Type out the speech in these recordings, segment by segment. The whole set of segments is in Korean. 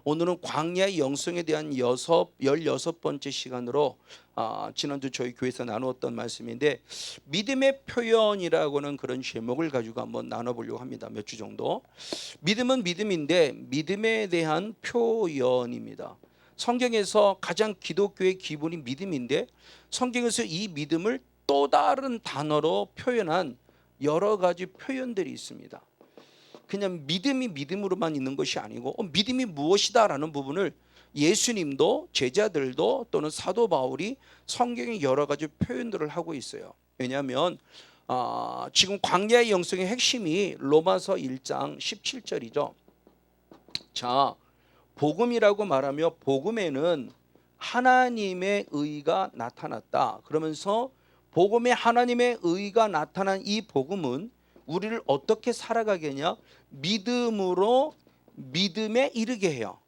오늘은 광야의 영성에 대한 16번째 시간으로 지난주 저희 교회에서 나누었던 말씀인데, 믿음의 표현이라고는 그런 제목을 가지고 한번 나눠보려고 합니다. 몇 주 정도. 믿음은 믿음인데 믿음에 대한 표현입니다. 성경에서 가장 기독교의 기본이 믿음인데, 성경에서 이 믿음을 또 다른 단어로 표현한 여러 가지 표현들이 있습니다. 그냥 믿음이 믿음으로만 있는 것이 아니고 믿음이 무엇이다 라는 부분을 예수님도 제자들도 또는 사도 바울이 성경의 여러 가지 표현들을 하고 있어요. 왜냐하면 지금 광야의 영성의 핵심이 로마서 1장 17절이죠. 자, 복음이라고 말하며 복음에는 하나님의 의가 나타났다. 그러면서 복음에 하나님의 의가 나타난 이 복음은 우리를 어떻게 살아가게 하냐? 믿음으로 믿음에 이르게 해요.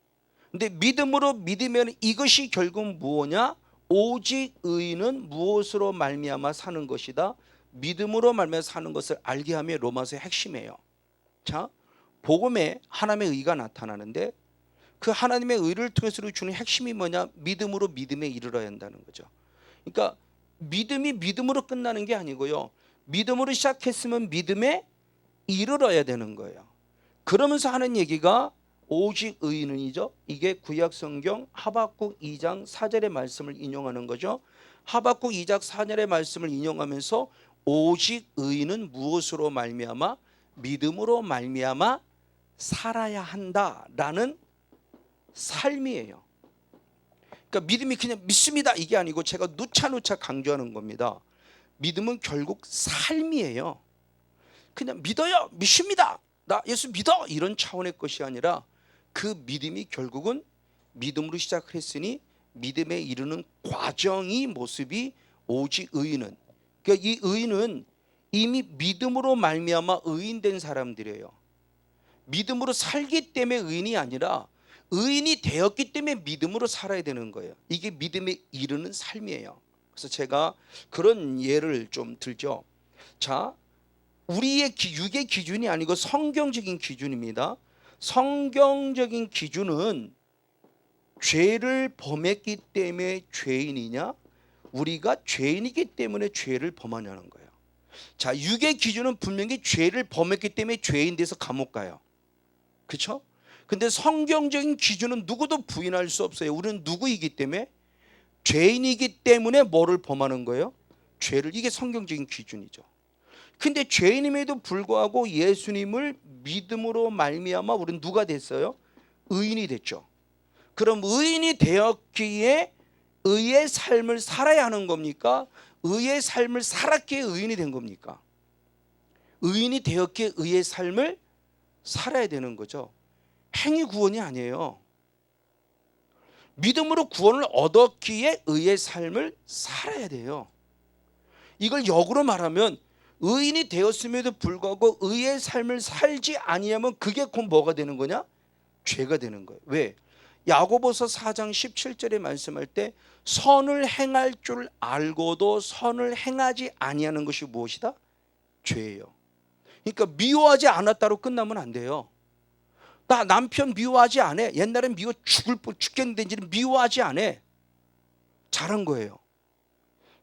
근데 믿음으로 믿으면 이것이 결국 무엇이냐? 오직 의는 무엇으로 말미암아 사는 것이다. 믿음으로 말미암아 사는 것을 알게 하며 로마서의 핵심이에요. 자, 복음에 하나님의 의가 나타나는데 그 하나님의 의를 통해서 주는 핵심이 뭐냐? 믿음으로 믿음에 이르러야 한다는 거죠. 그러니까 믿음이 믿음으로 끝나는 게 아니고요, 믿음으로 시작했으면 믿음에 이르러야 되는 거예요. 그러면서 하는 얘기가 오직 의는이죠. 이게 구약 성경 하박국 2장 4절의 말씀을 인용하는 거죠. 하박국 2장 4절의 말씀을 인용하면서 오직 의는 무엇으로 말미암아? 믿음으로 말미암아 살아야 한다라는 삶이에요. 그러니까 믿음이 그냥 믿습니다 이게 아니고 제가 누차누차 강조하는 겁니다. 믿음은 결국 삶이에요. 그냥 믿어요, 믿습니다, 나 예수 믿어 이런 차원의 것이 아니라 그 믿음이 결국은 믿음으로 시작을 했으니 믿음에 이르는 과정이 모습이 오직 의인은, 그러니까 이 의인은 이미 믿음으로 말미암아 의인된 사람들이에요. 믿음으로 살기 때문에 의인이 아니라 의인이 되었기 때문에 믿음으로 살아야 되는 거예요. 이게 믿음에 이르는 삶이에요. 그래서 제가 그런 예를 좀 들죠. 자, 우리의 육의 기준이 아니고 성경적인 기준입니다. 성경적인 기준은 죄를 범했기 때문에 죄인이냐, 우리가 죄인이기 때문에 죄를 범하냐는 거예요. 자, 육의 기준은 분명히 죄를 범했기 때문에 죄인 돼서 감옥 가요. 그렇죠? 근데 성경적인 기준은 누구도 부인할 수 없어요. 우리는 누구이기 때문에? 죄인이기 때문에 뭐를 범하는 거예요? 죄를. 이게 성경적인 기준이죠. 근데 죄인임에도 불구하고 예수님을 믿음으로 말미암아 우리는 누가 됐어요? 의인이 됐죠. 그럼 의인이 되었기에 의의 삶을 살아야 하는 겁니까? 의의 삶을 살았기에 의인이 된 겁니까? 의인이 되었기에 의의 삶을 살아야 되는 거죠. 행위 구원이 아니에요. 믿음으로 구원을 얻었기에 의의 삶을 살아야 돼요. 이걸 역으로 말하면 의인이 되었음에도 불구하고 의의 삶을 살지 아니하면 그게 곧 뭐가 되는 거냐? 죄가 되는 거예요. 왜? 야고보서 4장 17절에 말씀할 때 선을 행할 줄 알고도 선을 행하지 아니하는 것이 무엇이다? 죄예요. 그러니까 미워하지 않았다로 끝나면 안 돼요. 나 남편 미워하지 않아. 옛날엔 미워 죽겠는데 이제는 미워하지 않아. 잘한 거예요.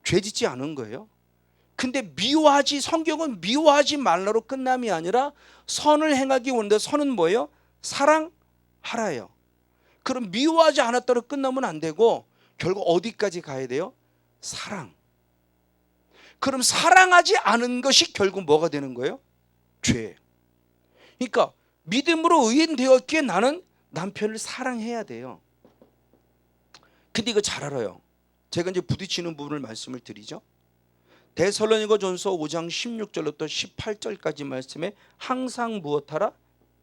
죄 짓지 않은 거예요. 근데 미워하지, 성경은 미워하지 말라로 끝남이 아니라 선을 행하기 원하는데 선은 뭐예요? 사랑하라예요. 그럼 미워하지 않았다로 끝나면 안 되고 결국 어디까지 가야 돼요? 사랑. 그럼 사랑하지 않은 것이 결국 뭐가 되는 거예요? 죄. 그러니까 믿음으로 의인 되었기에 나는 남편을 사랑해야 돼요. 근데 이거 잘 알아요. 제가 이제 부딪히는 부분을 말씀을 드리죠. 데살로니가전서 5장 16절부터 18절까지 말씀에 항상 무엇하라?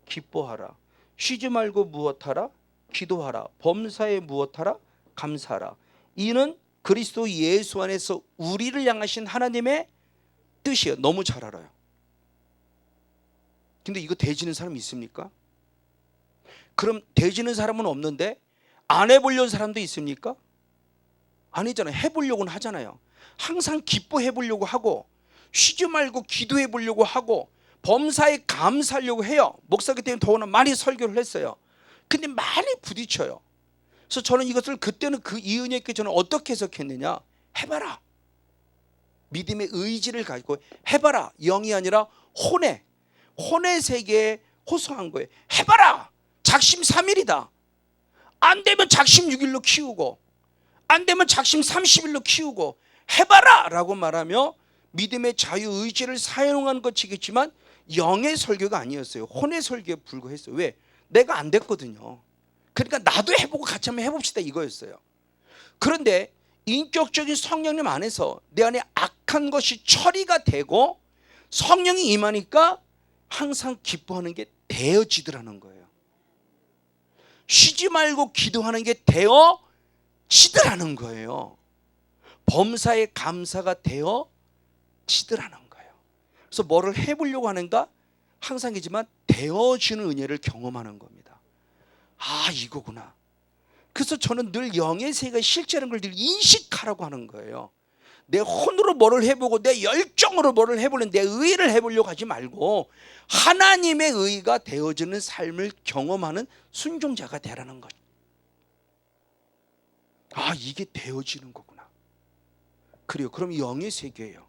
기뻐하라. 쉬지 말고 무엇하라? 기도하라. 범사에 무엇하라? 감사하라. 이는 그리스도 예수 안에서 우리를 향하신 하나님의 뜻이에요. 너무 잘 알아요. 근데 이거 대지는 사람 있습니까? 그럼 대지는 사람은 없는데 안 해보려는 사람도 있습니까? 아니잖아요. 해보려고는 하잖아요. 항상 기뻐해 보려고 하고 쉬지 말고 기도해 보려고 하고 범사에 감사하려고 해요. 목사기 때문에 더구나 많이 설교를 했어요. 근데 많이 부딪혀요. 그래서 저는 이것을 그때는 이 은혜께 저는 어떻게 해석했느냐, 해봐라. 믿음의 의지를 가지고 해봐라. 영이 아니라 혼의 세계에 호소한 거예요. 해봐라. 작심 3일이다. 안 되면 작심 6일로 키우고, 안 되면 작심 30일로 키우고 해봐라 라고 말하며 믿음의 자유의지를 사용한 것이겠지만 영의 설교가 아니었어요. 혼의 설교에 불과했어요. 왜? 내가 안 됐거든요. 그러니까 나도 해보고 같이 한번 해봅시다 이거였어요. 그런데 인격적인 성령님 안에서 내 안에 악한 것이 처리가 되고 성령이 임하니까 항상 기뻐하는 게 되어지더라는 거예요. 쉬지 말고 기도하는 게 되어지더라는 거예요. 범사에 감사가 되어지더라는 거예요. 그래서 뭐를 해보려고 하는가? 항상이지만 되어지는 은혜를 경험하는 겁니다. 아, 이거구나. 그래서 저는 늘 영의 세계가 실제라는 걸 늘 인식하라고 하는 거예요. 내 혼으로 뭐를 해보고 내 열정으로 뭐를 해보는 내 의를 해보려고 하지 말고 하나님의 의가 되어지는 삶을 경험하는 순종자가 되라는 거죠. 아, 이게 되어지는 거구나. 그래요. 그럼 영의 세계예요.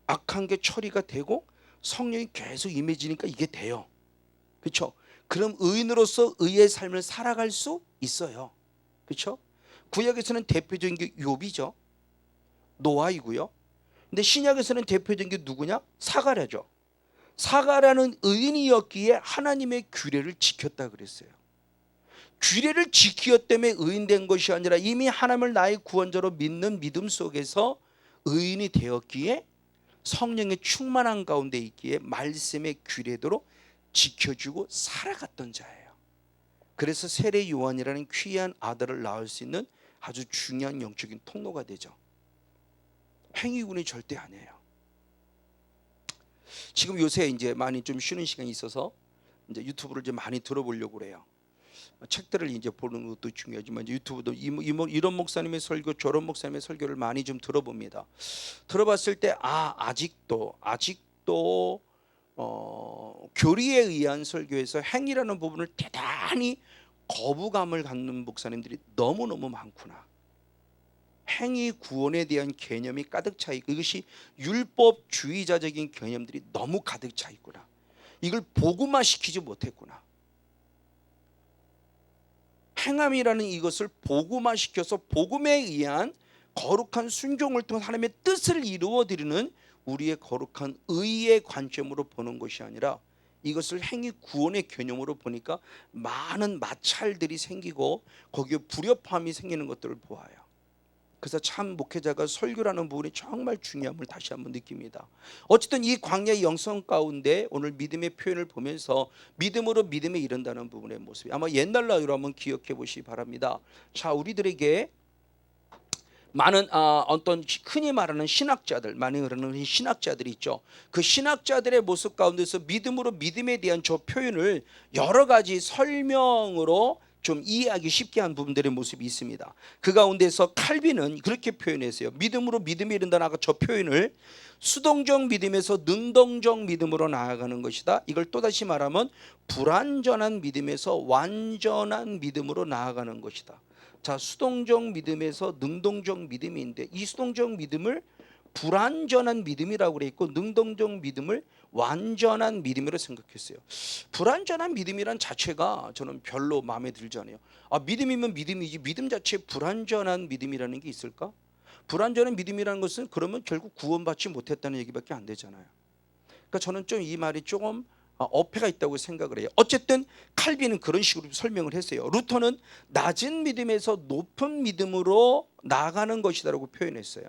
악한 게 처리가 되고 성령이 계속 임해지니까 이게 돼요. 그렇죠? 그럼 의인으로서 의의 삶을 살아갈 수 있어요. 그렇죠? 구약에서는 대표적인 게 욥이죠. 노아이고요. 근데 신약에서는 대표적인 게 누구냐? 사가랴죠. 사가랴는 의인이었기에 하나님의 규례를 지켰다 그랬어요. 규례를 지키었기 때문에 의인된 것이 아니라 이미 하나님을 나의 구원자로 믿는 믿음 속에서 의인이 되었기에 성령의 충만한 가운데 있기에 말씀의 규례대로 지켜주고 살아갔던 자예요. 그래서 세례 요한이라는 귀한 아들을 낳을 수 있는 아주 중요한 영적인 통로가 되죠. 행위군이 절대 아니에요. 지금 요새 이제 많이 좀 쉬는 시간이 있어서 이제 유튜브를 좀 많이 들어보려고 그래요. 책들을 이제 보는 것도 중요하지만 이제 유튜브도 이런 목사님의 설교, 저런 목사님의 설교를 많이 좀 들어봅니다. 들어봤을 때 아직도 교리에 의한 설교에서 행위라는 부분을 대단히 거부감을 갖는 목사님들이 너무너무 많구나. 행위 구원에 대한 개념이 가득 차 있고 이것이 율법주의자적인 개념들이 너무 가득 차 있구나. 이걸 복음화시키지 못했구나. 행함이라는 이것을 복음화시켜서 복음에 의한 거룩한 순종을 통해 하나님의 뜻을 이루어드리는 우리의 거룩한 의의 관점으로 보는 것이 아니라 이것을 행위 구원의 개념으로 보니까 많은 마찰들이 생기고 거기에 불협화음이 생기는 것들을 보아요. 그래서 참 목회자가 설교라는 부분이 정말 중요함을 다시 한번 느낍니다. 어쨌든 이 광야의 영성 가운데 오늘 믿음의 표현을 보면서 믿음으로 믿음에 이른다는 부분의 모습이 아마 옛날 나이로 한번 기억해 보시기 바랍니다. 자, 우리들에게 많은 어떤 흔히 말하는 신학자들, 많이 흐르는 신학자들이 있죠. 그 신학자들의 모습 가운데서 믿음으로 믿음에 대한 저 표현을 여러 가지 설명으로 좀 이해하기 쉽게 한 부분들의 모습이 있습니다. 그 가운데서 칼빈은 그렇게 표현했어요. 믿음으로 믿음에 이른다는 아까 저 표현을 수동적 믿음에서 능동적 믿음으로 나아가는 것이다. 이걸 또다시 말하면 불완전한 믿음에서 완전한 믿음으로 나아가는 것이다. 자, 수동적 믿음에서 능동적 믿음인데 이 수동적 믿음을 불완전한 믿음이라고 그래 있고 능동적 믿음을 완전한 믿음으로 생각했어요. 불완전한 믿음이란 자체가 저는 별로 마음에 들지 않아요. 믿음이면 믿음이지 믿음 자체에 불완전한 믿음이라는 게 있을까? 불완전한 믿음이라는 것은 그러면 결국 구원받지 못했다는 얘기밖에 안 되잖아요. 그러니까 저는 좀 이 말이 조금 어폐가 있다고 생각을 해요. 어쨌든 칼빈은 그런 식으로 설명을 했어요. 루터는 낮은 믿음에서 높은 믿음으로 나아가는 것이다라고 표현했어요.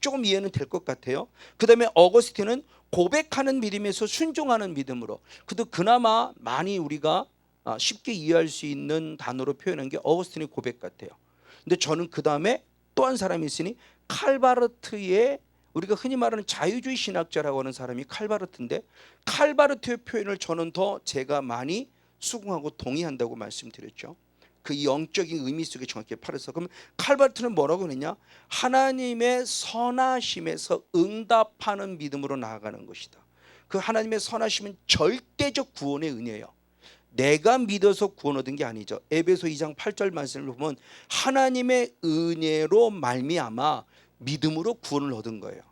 조금 이해는 될 것 같아요. 그 다음에 어거스틴은 고백하는 믿음에서 순종하는 믿음으로. 그래도 그나마 많이 우리가 쉽게 이해할 수 있는 단어로 표현한 게 어거스틴의 고백 같아요. 근데 저는 그 다음에 또 한 사람이 있으니 칼바르트의 우리가 흔히 말하는 자유주의 신학자라고 하는 사람이 칼바르트인데 칼바르트의 표현을 저는 더 제가 많이 수긍하고 동의한다고 말씀드렸죠. 그 영적인 의미 속에 정확히 팔아서 그럼 칼바르트는 뭐라고 했냐? 하나님의 선하심에서 응답하는 믿음으로 나아가는 것이다. 그 하나님의 선하심은 절대적 구원의 은혜예요. 내가 믿어서 구원 얻은 게 아니죠. 에베소 2장 8절 말씀을 보면 하나님의 은혜로 말미암아 믿음으로 구원을 얻은 거예요.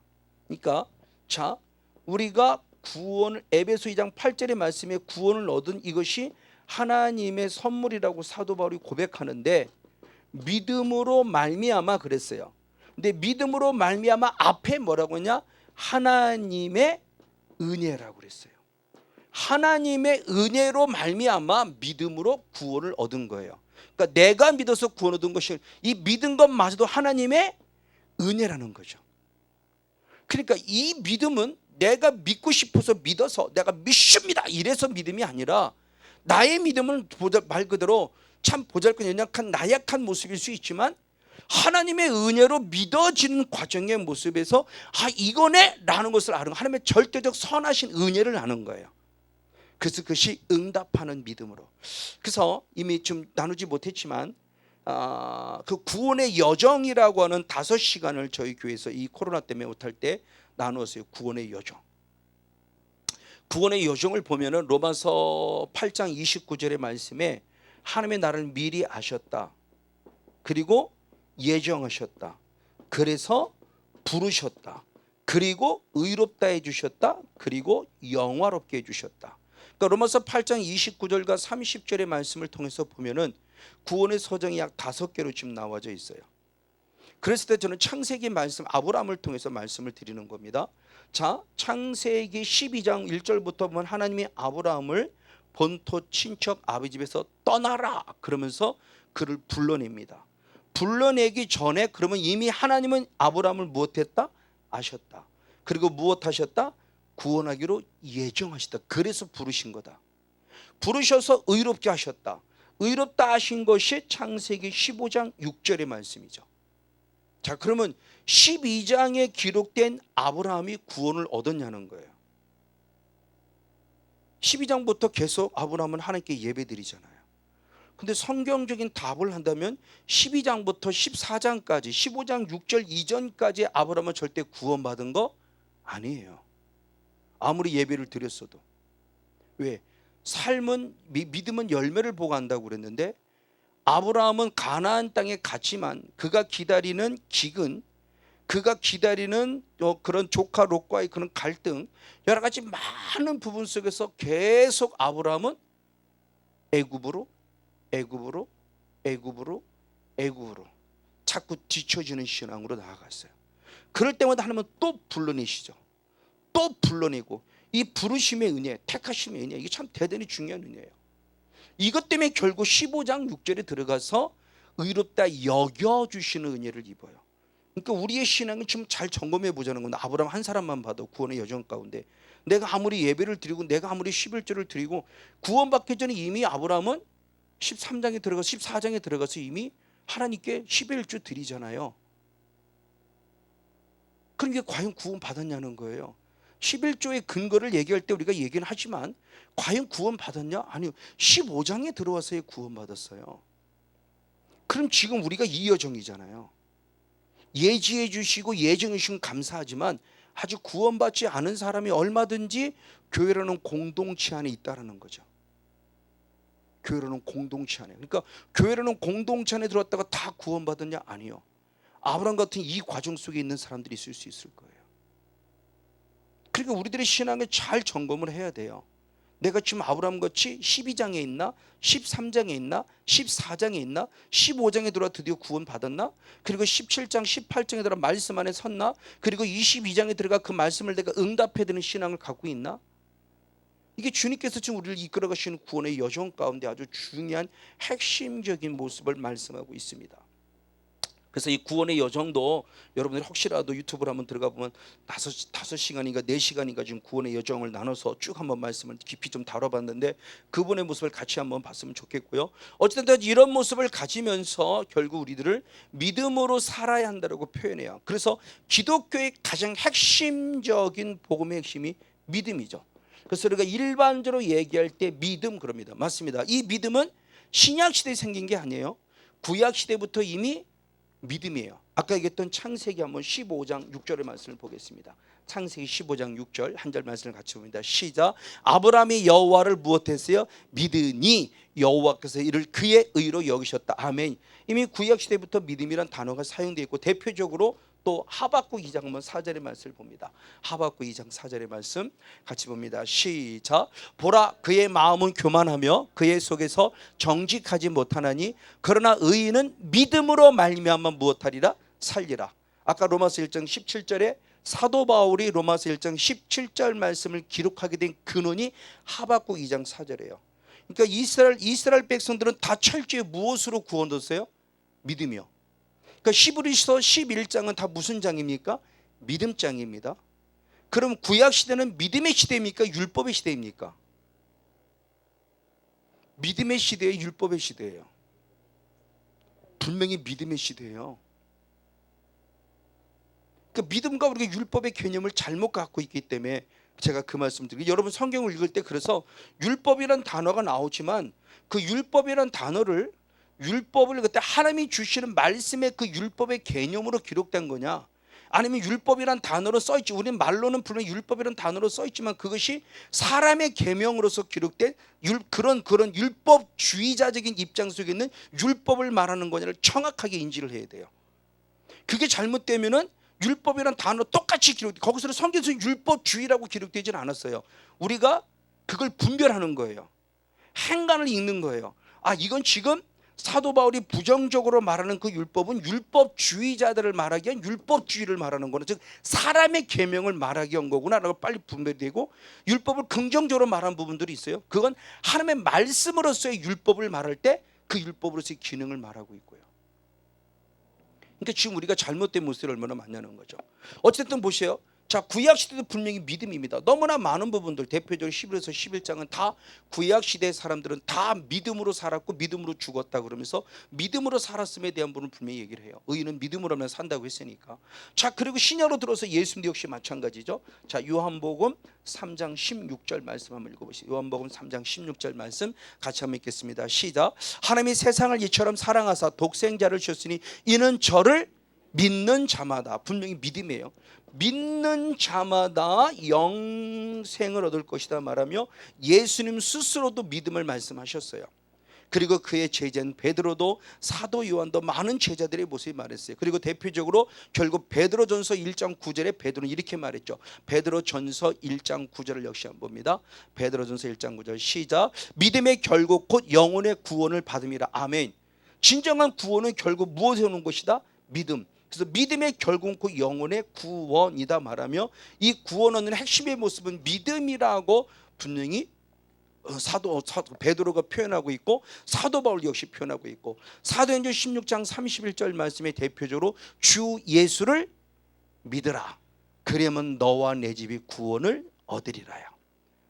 그러니까 자, 우리가 구원을 에베소 2장 8절의 말씀에 구원을 얻은 이것이 하나님의 선물이라고 사도 바울이 고백하는데 믿음으로 말미암아 그랬어요. 근데 믿음으로 말미암아 앞에 뭐라고 했냐? 하나님의 은혜라고 그랬어요. 하나님의 은혜로 말미암아 믿음으로 구원을 얻은 거예요. 그러니까 내가 믿어서 구원 얻은 것이 이 믿은 것마저도 하나님의 은혜라는 거죠. 그러니까 이 믿음은 내가 믿고 싶어서 믿어서 내가 믿습니다 이래서 믿음이 아니라 나의 믿음은 말 그대로 참 보잘것 연약한 나약한 모습일 수 있지만 하나님의 은혜로 믿어지는 과정의 모습에서 아 이거네 라는 것을 아는 하나님의 절대적 선하신 은혜를 아는 거예요. 그래서 그것이 응답하는 믿음으로. 그래서 이미 좀 나누지 못했지만 그 구원의 여정이라고 하는 5시간을 저희 교회에서 이 코로나 때문에 못할 때 나누었어요. 구원의 여정. 구원의 여정을 보면은 로마서 8장 29절의 말씀에 하나님의 나를 미리 아셨다. 그리고 예정하셨다. 그래서 부르셨다. 그리고 의롭다 해주셨다. 그리고 영화롭게 해주셨다. 그러니까 로마서 8장 29절과 30절의 말씀을 통해서 보면은 구원의 서정이 약 5개로 지금 나와져 있어요. 그랬을 때 저는 창세기 말씀 아브라함을 통해서 말씀을 드리는 겁니다. 자, 창세기 12장 1절부터 보면 하나님이 아브라함을 본토 친척 아버지 집에서 떠나라 그러면서 그를 불러냅니다. 불러내기 전에 그러면 이미 하나님은 아브라함을 무엇했다? 아셨다. 그리고 무엇하셨다? 구원하기로 예정하셨다. 그래서 부르신 거다. 부르셔서 의롭게 하셨다. 의롭다 하신 것이 창세기 15장 6절의 말씀이죠. 자, 그러면 12장에 기록된 아브라함이 구원을 얻었냐는 거예요. 12장부터 계속 아브라함은 하나님께 예배드리잖아요. 근데 성경적인 답을 한다면 12장부터 14장까지 15장 6절 이전까지 아브라함은 절대 구원받은 거 아니에요. 아무리 예배를 드렸어도. 왜? 삶은 믿음은 열매를 보고 한다고 그랬는데 아브라함은 가나안 땅에 갔지만 그가 기다리는 기근, 그가 기다리는 그런 조카 롯과의 그런 갈등, 여러 가지 많은 부분 속에서 계속 아브라함은 애굽으로 자꾸 뒤처지는 신앙으로 나아갔어요. 그럴 때마다 하나님은 또 불러내시죠. 또 불러내고 이 부르심의 은혜, 택하심의 은혜, 이게 참 대단히 중요한 은혜예요. 이것 때문에 결국 15장 6절에 들어가서 의롭다 여겨주시는 은혜를 입어요. 그러니까 우리의 신앙은 좀 잘 점검해 보자는 건데 아브라함 한 사람만 봐도 구원의 여정 가운데 내가 아무리 예배를 드리고 내가 아무리 11조를 드리고 구원받기 전에 이미 아브라함은 13장에 들어가서 14장에 들어가서 이미 하나님께 11조 드리잖아요. 그러니까 과연 구원 받았냐는 거예요. 11조의 근거를 얘기할 때 우리가 얘기는 하지만 과연 구원 받았냐? 아니요. 15장에 들어와서의 구원 받았어요. 그럼 지금 우리가 이 여정이잖아요. 예지해 주시고 예정해 주시면 감사하지만 아직 구원받지 않은 사람이 얼마든지 교회라는 공동체 안에 있다라는 거죠. 교회라는 공동체 안에. 그러니까 교회라는 공동체 안에 들어왔다가 다 구원받았냐? 아니요. 아브라함 같은 이 과정 속에 있는 사람들이 있을 수 있을 거예요. 그러니까 우리들의 신앙을 잘 점검을 해야 돼요. 내가 지금 아브라함 같이 12장에 있나? 13장에 있나? 14장에 있나? 15장에 들어와 드디어 구원 받았나? 그리고 17장, 18장에 들어와 말씀 안에 섰나? 그리고 22장에 들어가 그 말씀을 내가 응답해야 되는 신앙을 갖고 있나? 이게 주님께서 지금 우리를 이끌어 가시는 구원의 여정 가운데 아주 중요한 핵심적인 모습을 말씀하고 있습니다. 그래서 이 구원의 여정도 여러분들이 혹시라도 유튜브를 한번 들어가 보면 5시간인가 4시간인가 지금 구원의 여정을 나눠서 쭉 한번 말씀을 깊이 좀 다뤄봤는데 그분의 모습을 같이 한번 봤으면 좋겠고요. 어쨌든 이런 모습을 가지면서 결국 우리들을 믿음으로 살아야 한다고 표현해요. 그래서 기독교의 가장 핵심적인 복음의 핵심이 믿음이죠. 그래서 우리가 일반적으로 얘기할 때 믿음 그럽니다. 맞습니다. 이 믿음은 신약 시대에 생긴 게 아니에요. 구약 시대부터 이미 믿음이에요. 아까 얘기했던 창세기 한번 15장 6절의 말씀을 보겠습니다. 창세기 15장 6절 한 절 말씀을 같이 봅니다. 시작. 아브라함이 여호와를 무엇했어요? 믿으니 여호와께서 이를 그의 의로 여기셨다. 아멘. 이미 구약 시대부터 믿음이란 단어가 사용되어 있고 대표적으로 또 하박국 2장 4절의 말씀을 봅니다. 하박국 2장 4절의 말씀 같이 봅니다. 시작. 보라 그의 마음은 교만하며 그의 속에서 정직하지 못하나니 그러나 의인은 믿음으로 말미암아 무엇하리라? 살리라. 아까 로마서 1장 17절에 사도 바울이 로마서 1장 17절 말씀을 기록하게 된 근원이 하박국 2장 4절이에요. 그러니까 이스라엘 백성들은 다 철저히 무엇으로 구원됐어요? 믿음이요. 그러니까 히브리서 11장은 다 무슨 장입니까? 믿음장입니다. 그럼 구약 시대는 믿음의 시대입니까? 율법의 시대입니까? 믿음의 시대예요, 율법의 시대예요? 분명히 믿음의 시대예요. 그러니까 믿음과 우리가 율법의 개념을 잘못 갖고 있기 때문에 제가 그 말씀 드리고, 여러분 성경을 읽을 때 그래서 율법이란 단어가 나오지만 그 율법이란 단어를 그때 하나님이 주시는 말씀의 그 율법의 개념으로 기록된 거냐, 아니면 율법이란 단어로 써있지, 우리는 말로는 분명히 율법이란 단어로 써있지만 그것이 사람의 계명으로서 기록된 그런 율법주의자적인 입장 속에 있는 율법을 말하는 거냐를 정확하게 인지를 해야 돼요. 그게 잘못되면은 율법이란 단어 똑같이 기록돼, 거기서 성경에서 율법주의라고 기록되지는 않았어요. 우리가 그걸 분별하는 거예요. 행간을 읽는 거예요. 아, 이건 지금 사도 바울이 부정적으로 말하는 그 율법은 율법주의자들을 말하기 위한 율법주의를 말하는 거는, 즉 사람의 계명을 말하기 위한 거구나라고 빨리 분별되고, 율법을 긍정적으로 말하는 부분들이 있어요. 그건 하나님의 말씀으로서의 율법을 말할 때 그 율법으로서의 기능을 말하고 있고요. 그러니까 지금 우리가 잘못된 모습을 얼마나 많냐는 거죠. 어쨌든 보세요. 자, 구약 시대도 분명히 믿음입니다. 너무나 많은 부분들, 대표적으로 히브리서 11장은 다 구약 시대 사람들은 다 믿음으로 살았고 믿음으로 죽었다 그러면서 믿음으로 살았음에 대한 부분을 분명히 얘기를 해요. 의인은 믿음으로만 산다고 했으니까. 자, 그리고 신약으로 들어서 예수님도 역시 마찬가지죠. 자, 요한복음 3장 16절 말씀 한번 읽어보시죠. 요한복음 3장 16절 말씀 같이 한번 읽겠습니다. 시작. 하나님이 세상을 이처럼 사랑하사 독생자를 주셨으니 이는 저를 믿는 자마다, 분명히 믿음이에요. 믿는 자마다 영생을 얻을 것이다 말하며 예수님 스스로도 믿음을 말씀하셨어요. 그리고 그의 제자인 베드로도, 사도 요한도 많은 제자들의 모습이 말했어요. 그리고 대표적으로 결국 베드로전서 1장 9절에 베드로는 이렇게 말했죠. 베드로전서 1장 9절을 역시 한번 봅니다. 베드로전서 1장 9절 시작. 믿음의 결국 곧 영혼의 구원을 받음이라. 아멘. 진정한 구원은 결국 무엇에 오는 것이다? 믿음. 그래서 믿음의 결국은 영혼의 구원이다 말하며, 이 구원 얻는 핵심의 모습은 믿음이라고 분명히 사도 베드로가 표현하고 있고 사도 바울 역시 표현하고 있고, 사도행전 16장 31절 말씀에 대표적으로 주 예수를 믿으라 그러면 너와 내 집이 구원을 얻으리라요.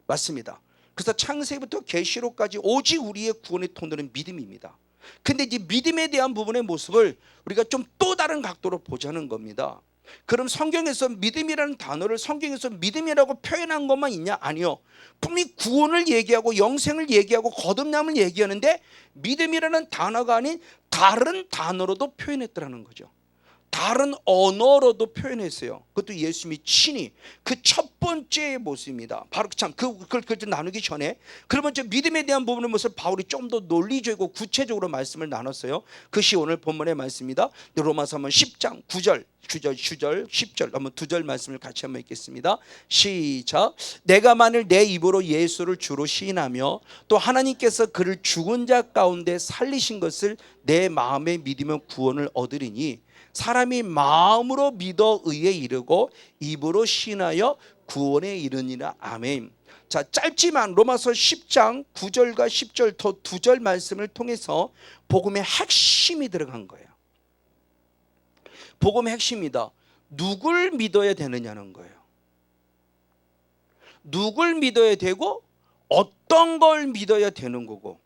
맞습니다. 그래서 창세기부터 계시록까지 오직 우리의 구원의 통로는 믿음입니다. 근데 이제 믿음에 대한 부분의 모습을 우리가 좀 또 다른 각도로 보자는 겁니다. 그럼 성경에서 믿음이라는 단어를 성경에서 믿음이라고 표현한 것만 있냐? 아니요. 분명히 구원을 얘기하고 영생을 얘기하고 거듭남을 얘기하는데 믿음이라는 단어가 아닌 다른 단어로도 표현했더라는 거죠. 다른 언어로도 표현했어요. 그것도 예수님이 친히 그 첫 번째 모습입니다. 바로 그걸 나누기 전에 그러면 이제 믿음에 대한 부분의 모습을 바울이 좀 더 논리적이고 구체적으로 말씀을 나눴어요. 그것이 오늘 본문의 말씀입니다. 로마서 10장 9절 10절 한번 2절 말씀을 같이 한번 읽겠습니다. 시작. 내가 만일 내 입으로 예수를 주로 시인하며 또 하나님께서 그를 죽은 자 가운데 살리신 것을 내 마음에 믿으면 구원을 얻으리니 사람이 마음으로 믿어 의에 이르고 입으로 시인하여 구원에 이르니라. 아멘. 자, 짧지만 로마서 10장 9절과 10절 더 2절 말씀을 통해서 복음의 핵심이 들어간 거예요. 복음의 핵심이다. 누굴 믿어야 되느냐는 거예요. 누굴 믿어야 되고 어떤 걸 믿어야 되는 거고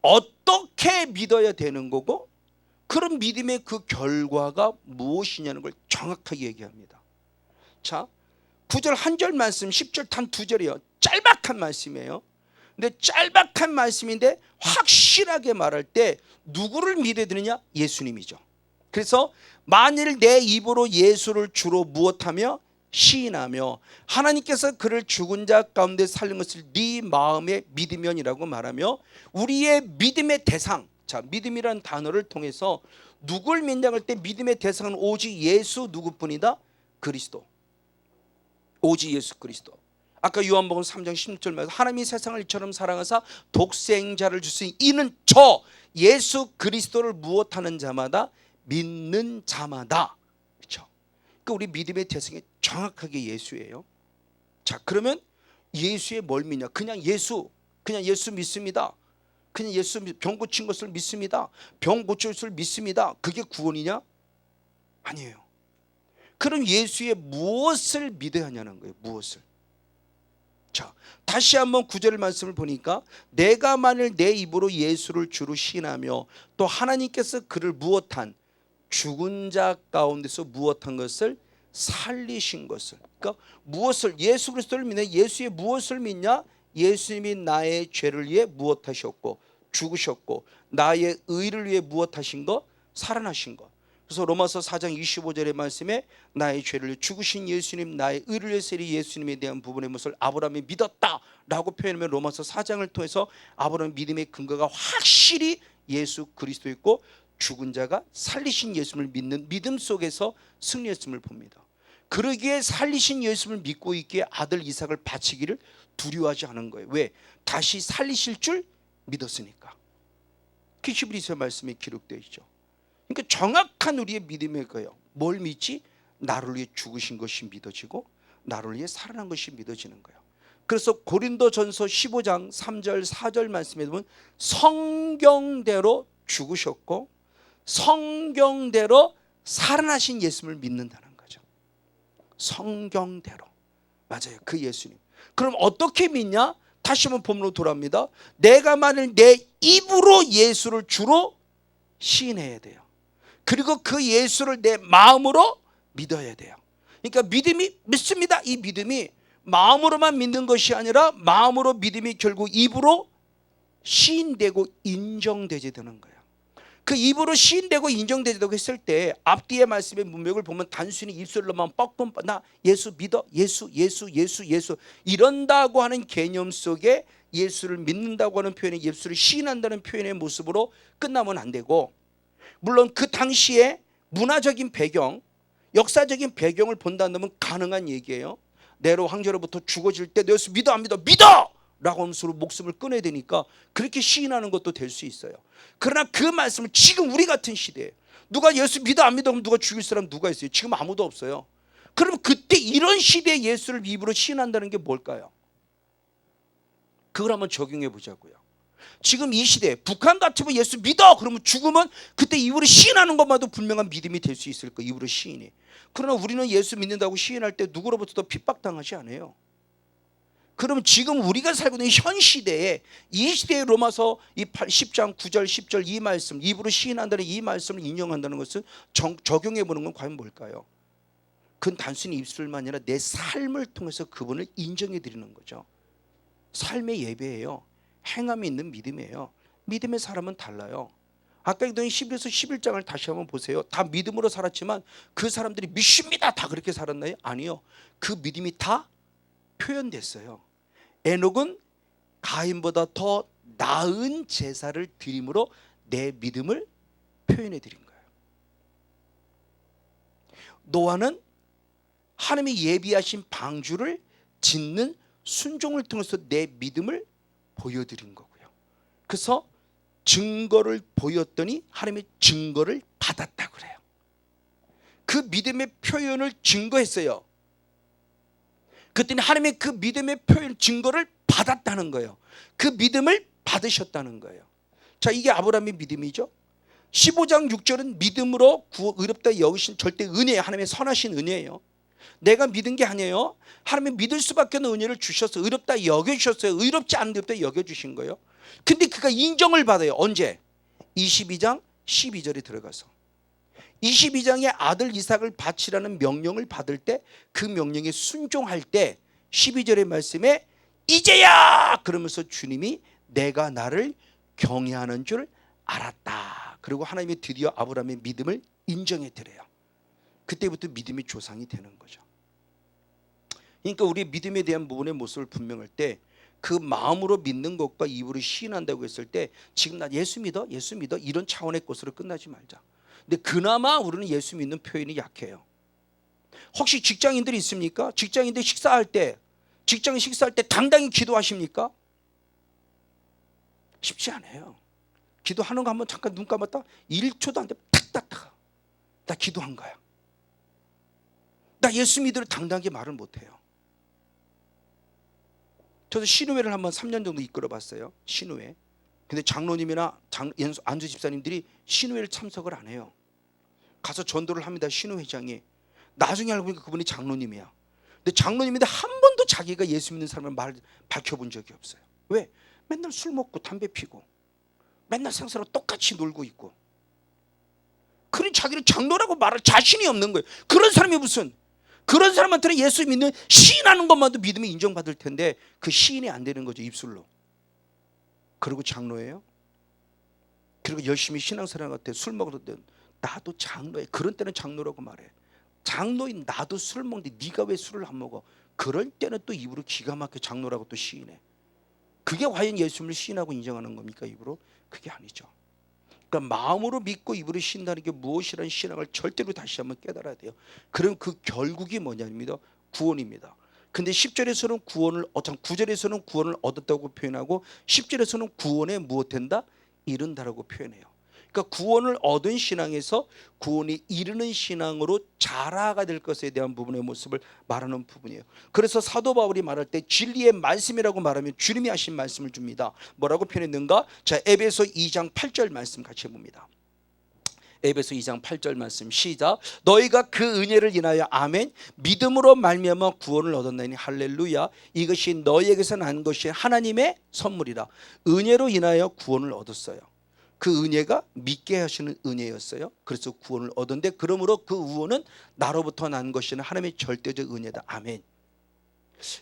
어떻게 믿어야 되는 거고, 그런 믿음의 그 결과가 무엇이냐는 걸 정확하게 얘기합니다. 자, 9절 한 절 말씀, 10절 단 2절이에요. 짤막한 말씀이에요. 근데 짤막한 말씀인데 확실하게 말할 때 누구를 믿어야 되느냐? 예수님이죠. 그래서 만일 내 입으로 예수를 주로 무엇하며 시인하며 하나님께서 그를 죽은 자 가운데 살린 것을 네 마음에 믿으면이라고 말하며 우리의 믿음의 대상, 자 믿음이라는 단어를 통해서 누굴 믿냐고 할 때 믿음의 대상은 오직 예수 누구뿐이다? 그리스도. 오직 예수 그리스도. 아까 요한복음 3장 16절 말씀 하나님이 세상을 이처럼 사랑하사 독생자를 주시니 이는 저 예수 그리스도를 무엇하는 자마다 믿는 자마다. 그렇죠? 그러니까 우리 믿음의 대상이 정확하게 예수예요. 자 그러면 예수에 뭘 믿냐? 그냥 예수 믿습니다. 그냥 예수 병 고친 것을 믿습니다. 병 고칠 것을 믿습니다. 그게 구원이냐? 아니에요. 그럼 예수의 무엇을 믿어야 하냐는 거예요. 무엇을. 자 다시 한번 9절 말씀을 보니까 내가 만일 내 입으로 예수를 주로 시인하며 또 하나님께서 그를 무엇한 죽은 자 가운데서 무엇한 것을 살리신 것을, 그러니까 무엇을 예수 그리스도를 믿냐? 예수의 무엇을 믿냐? 예수님이 나의 죄를 위해 무엇하셨고 죽으셨고 나의 의를 위해 무엇하신 것? 살아나신 것. 그래서 로마서 4장 25절의 말씀에 나의 죄를 위해 죽으신 예수님 나의 의를 위해서 예수님에 대한 부분의 것을 아브라함이 믿었다라고 표현하면 로마서 4장을 통해서 아브라함의 믿음의 근거가 확실히 예수 그리스도 있고 죽은 자가 살리신 예수님을 믿는 믿음 속에서 승리했음을 봅니다. 그러기에 살리신 예수님을 믿고 있기에 아들 이삭을 바치기를 두려워하지 않은 거예요. 왜? 다시 살리실 줄 믿었으니까. 히브리서 말씀에 기록되어 있죠. 그러니까 정확한 우리의 믿음의 거예요. 뭘 믿지? 나를 위해 죽으신 것이 믿어지고 나를 위해 살아난 것이 믿어지는 거예요. 그래서 고린도전서 15장 3절 4절 말씀에 보면 성경대로 죽으셨고 성경대로 살아나신 예수님을 믿는다는 거죠. 성경대로. 맞아요. 그 예수님. 그럼 어떻게 믿냐? 다시 한번 본문으로 돌아옵니다. 내가 만일 내 입으로 예수를 주로 시인해야 돼요. 그리고 그 예수를 내 마음으로 믿어야 돼요. 그러니까 믿음이 믿습니다. 이 믿음이 마음으로만 믿는 것이 아니라 마음으로 믿음이 결국 입으로 시인되고 인정되게 되는 거예요. 그 입으로 시인되고 인정되고 했을 때 앞뒤의 말씀의 문맥을 보면 단순히 입술로만 뻑뻑 나 예수 믿어 예수 이런다고 하는 개념 속에 예수를 믿는다고 하는 표현이 예수를 시인한다는 표현의 모습으로 끝나면 안 되고, 물론 그 당시에 문화적인 배경 역사적인 배경을 본다면 가능한 얘기예요. 네로 황제로부터 죽어질 때 너 예수 믿어 안 믿어? 믿어! 라고 하면서 목숨을 끊어야 되니까 그렇게 시인하는 것도 될 수 있어요. 그러나 그 말씀을 지금 우리 같은 시대에 누가 예수 믿어 안 믿어? 그럼 누가 죽일 사람 누가 있어요? 지금 아무도 없어요. 그럼 그때 이런 시대에 예수를 입으로 시인한다는 게 뭘까요? 그걸 한번 적용해 보자고요. 지금 이 시대에 북한 같으면 예수 믿어 그러면 죽으면 그때 입으로 시인하는 것만도 분명한 믿음이 될 수 있을 거예요. 입으로 시인이. 그러나 우리는 예수 믿는다고 시인할 때 누구로부터도 핍박당하지 않아요. 그러면 지금 우리가 살고 있는 현 시대에 이 시대의 로마서 10장 9절 10절 이 말씀 입으로 시인한다는 이 말씀을 인용한다는 것은 적용해 보는 건 과연 뭘까요? 그건 단순히 입술만 아니라 내 삶을 통해서 그분을 인정해 드리는 거죠. 삶의 예배예요. 행함이 있는 믿음이에요. 믿음의 사람은 달라요. 아까 읽던 11에서 11장을 다시 한번 보세요. 다 믿음으로 살았지만 그 사람들이 믿습니다 다 그렇게 살았나요? 아니요. 그 믿음이 다 표현됐어요. 에녹은 가인보다 더 나은 제사를 드림으로 내 믿음을 표현해 드린 거예요. 노아는 하나님이 예비하신 방주를 짓는 순종을 통해서 내 믿음을 보여드린 거고요. 그래서 증거를 보였더니 하나님의 증거를 받았다고 그래요. 그 믿음의 표현을 증거했어요. 그랬더니 하나님의 그 믿음의 표현 증거를 받았다는 거예요. 그 믿음을 받으셨다는 거예요. 자, 이게 아브라함의 믿음이죠. 15장 6절은 믿음으로 의롭다 여기신 절대 은혜예요. 하나님의 선하신 은혜예요. 내가 믿은 게 아니에요. 하나님이 믿을 수밖에 없는 은혜를 주셔서 의롭다 여겨주셨어요. 의롭지 않은 것도 여겨주신 거예요. 근데 그가 인정을 받아요. 언제? 22장 12절에 들어가서 22장의 아들 이삭을 바치라는 명령을 받을 때 그 명령에 순종할 때 12절의 말씀에 이제야 그러면서 주님이 내가 나를 경외하는 줄 알았다. 그리고 하나님이 드디어 아브라함의 믿음을 인정해 드려요. 그때부터 믿음의 조상이 되는 거죠. 그러니까 우리 믿음에 대한 부분의 모습을 분명할 때 그 마음으로 믿는 것과 입으로 시인한다고 했을 때 지금 나 예수 믿어 이런 차원의 것으로 끝나지 말자. 근데 그나마 우리는 예수 믿는 표현이 약해요. 혹시 직장인들이 있습니까? 직장인들 식사할 때 직장 식사할 때 당당히 기도하십니까? 쉽지 않아요. 기도하는 거 한번 잠깐 눈 감았다 1초도 안 돼 탁 나 기도한 거야. 나 예수 믿으려 당당하게 말을 못해요. 저도 신우회를 한번 3년 정도 이끌어 봤어요. 신우회. 근데 장로님이나 안주 집사님들이 신우회를 참석을 안 해요. 가서 전도를 합니다. 신우회장이. 나중에 알고 보니까 그분이 장로님이야. 근데 장로님인데 한 번도 자기가 예수 믿는 사람을 밝혀본 적이 없어요. 왜? 맨날 술 먹고 담배 피고 맨날 상사로 똑같이 놀고 있고, 그런 자기는 장로라고 말할 자신이 없는 거예요. 그런 사람이 무슨, 그런 사람한테는 예수 믿는 시인하는 것만도 믿음이 인정받을 텐데 그 시인이 안 되는 거죠. 입술로. 그리고 장로예요. 그리고 열심히 신앙생활 같아. 술 먹어도 나도 장로야. 그런 때는 장로라고 말해. 장로인 나도 술 먹는데 네가 왜 술을 안 먹어? 그럴 때는 또 입으로 기가 막혀 장로라고 또 시인해. 그게 과연 예수님을 시인하고 인정하는 겁니까? 입으로? 그게 아니죠. 그러니까 마음으로 믿고 입으로 신다는 게 무엇이라는 신앙을 절대로 다시 한번 깨달아야 돼요. 그럼 그 결국이 뭐냐입니다. 구원입니다. 근데 10절에서는 구원을 9절에서는 구원을 얻었다고 표현하고 10절에서는 구원에 무엇 된다? 이른다라고 표현해요. 그러니까 구원을 얻은 신앙에서 구원이 이르는 신앙으로 자라가 될 것에 대한 부분의 모습을 말하는 부분이에요. 그래서 사도 바울이 말할 때 진리의 말씀이라고 말하면 주님이 하신 말씀을 줍니다. 뭐라고 표현했는가? 자, 에베소 2장 8절 말씀 같이 해봅니다. 에베소 2장 8절 말씀 시작. 너희가 그 은혜를 인하여 아멘 믿음으로 말미암아 구원을 얻었나니 할렐루야. 이것이 너희에게서 난 것이 하나님의 선물이라. 은혜로 인하여 구원을 얻었어요. 그 은혜가 믿게 하시는 은혜였어요. 그래서 구원을 얻었는데, 그러므로 그 구원은 나로부터 난 것이 하나님의 절대적 은혜다. 아멘.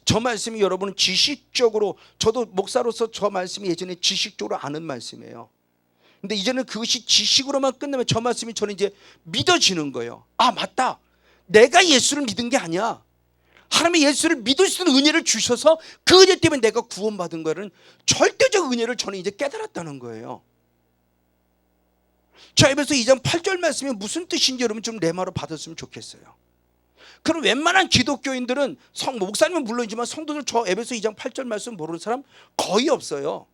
저 말씀이 여러분은 지식적으로, 저도 목사로서 저 말씀이 예전에 지식적으로 아는 말씀이에요. 근데 이제는 그것이 지식으로만 끝나면 저 말씀이 저는 이제 믿어지는 거예요. 아, 맞다. 내가 예수를 믿은 게 아니야. 하나님의 예수를 믿을 수 있는 은혜를 주셔서 그 은혜 때문에 내가 구원받은 거는 절대적 은혜를 저는 이제 깨달았다는 거예요. 자, 에베소 2장 8절 말씀이 무슨 뜻인지 여러분 좀 레마로 받았으면 좋겠어요. 그럼 웬만한 기독교인들은 목사님은 물론이지만 성도들 저 에베소 2장 8절 말씀 모르는 사람 거의 없어요.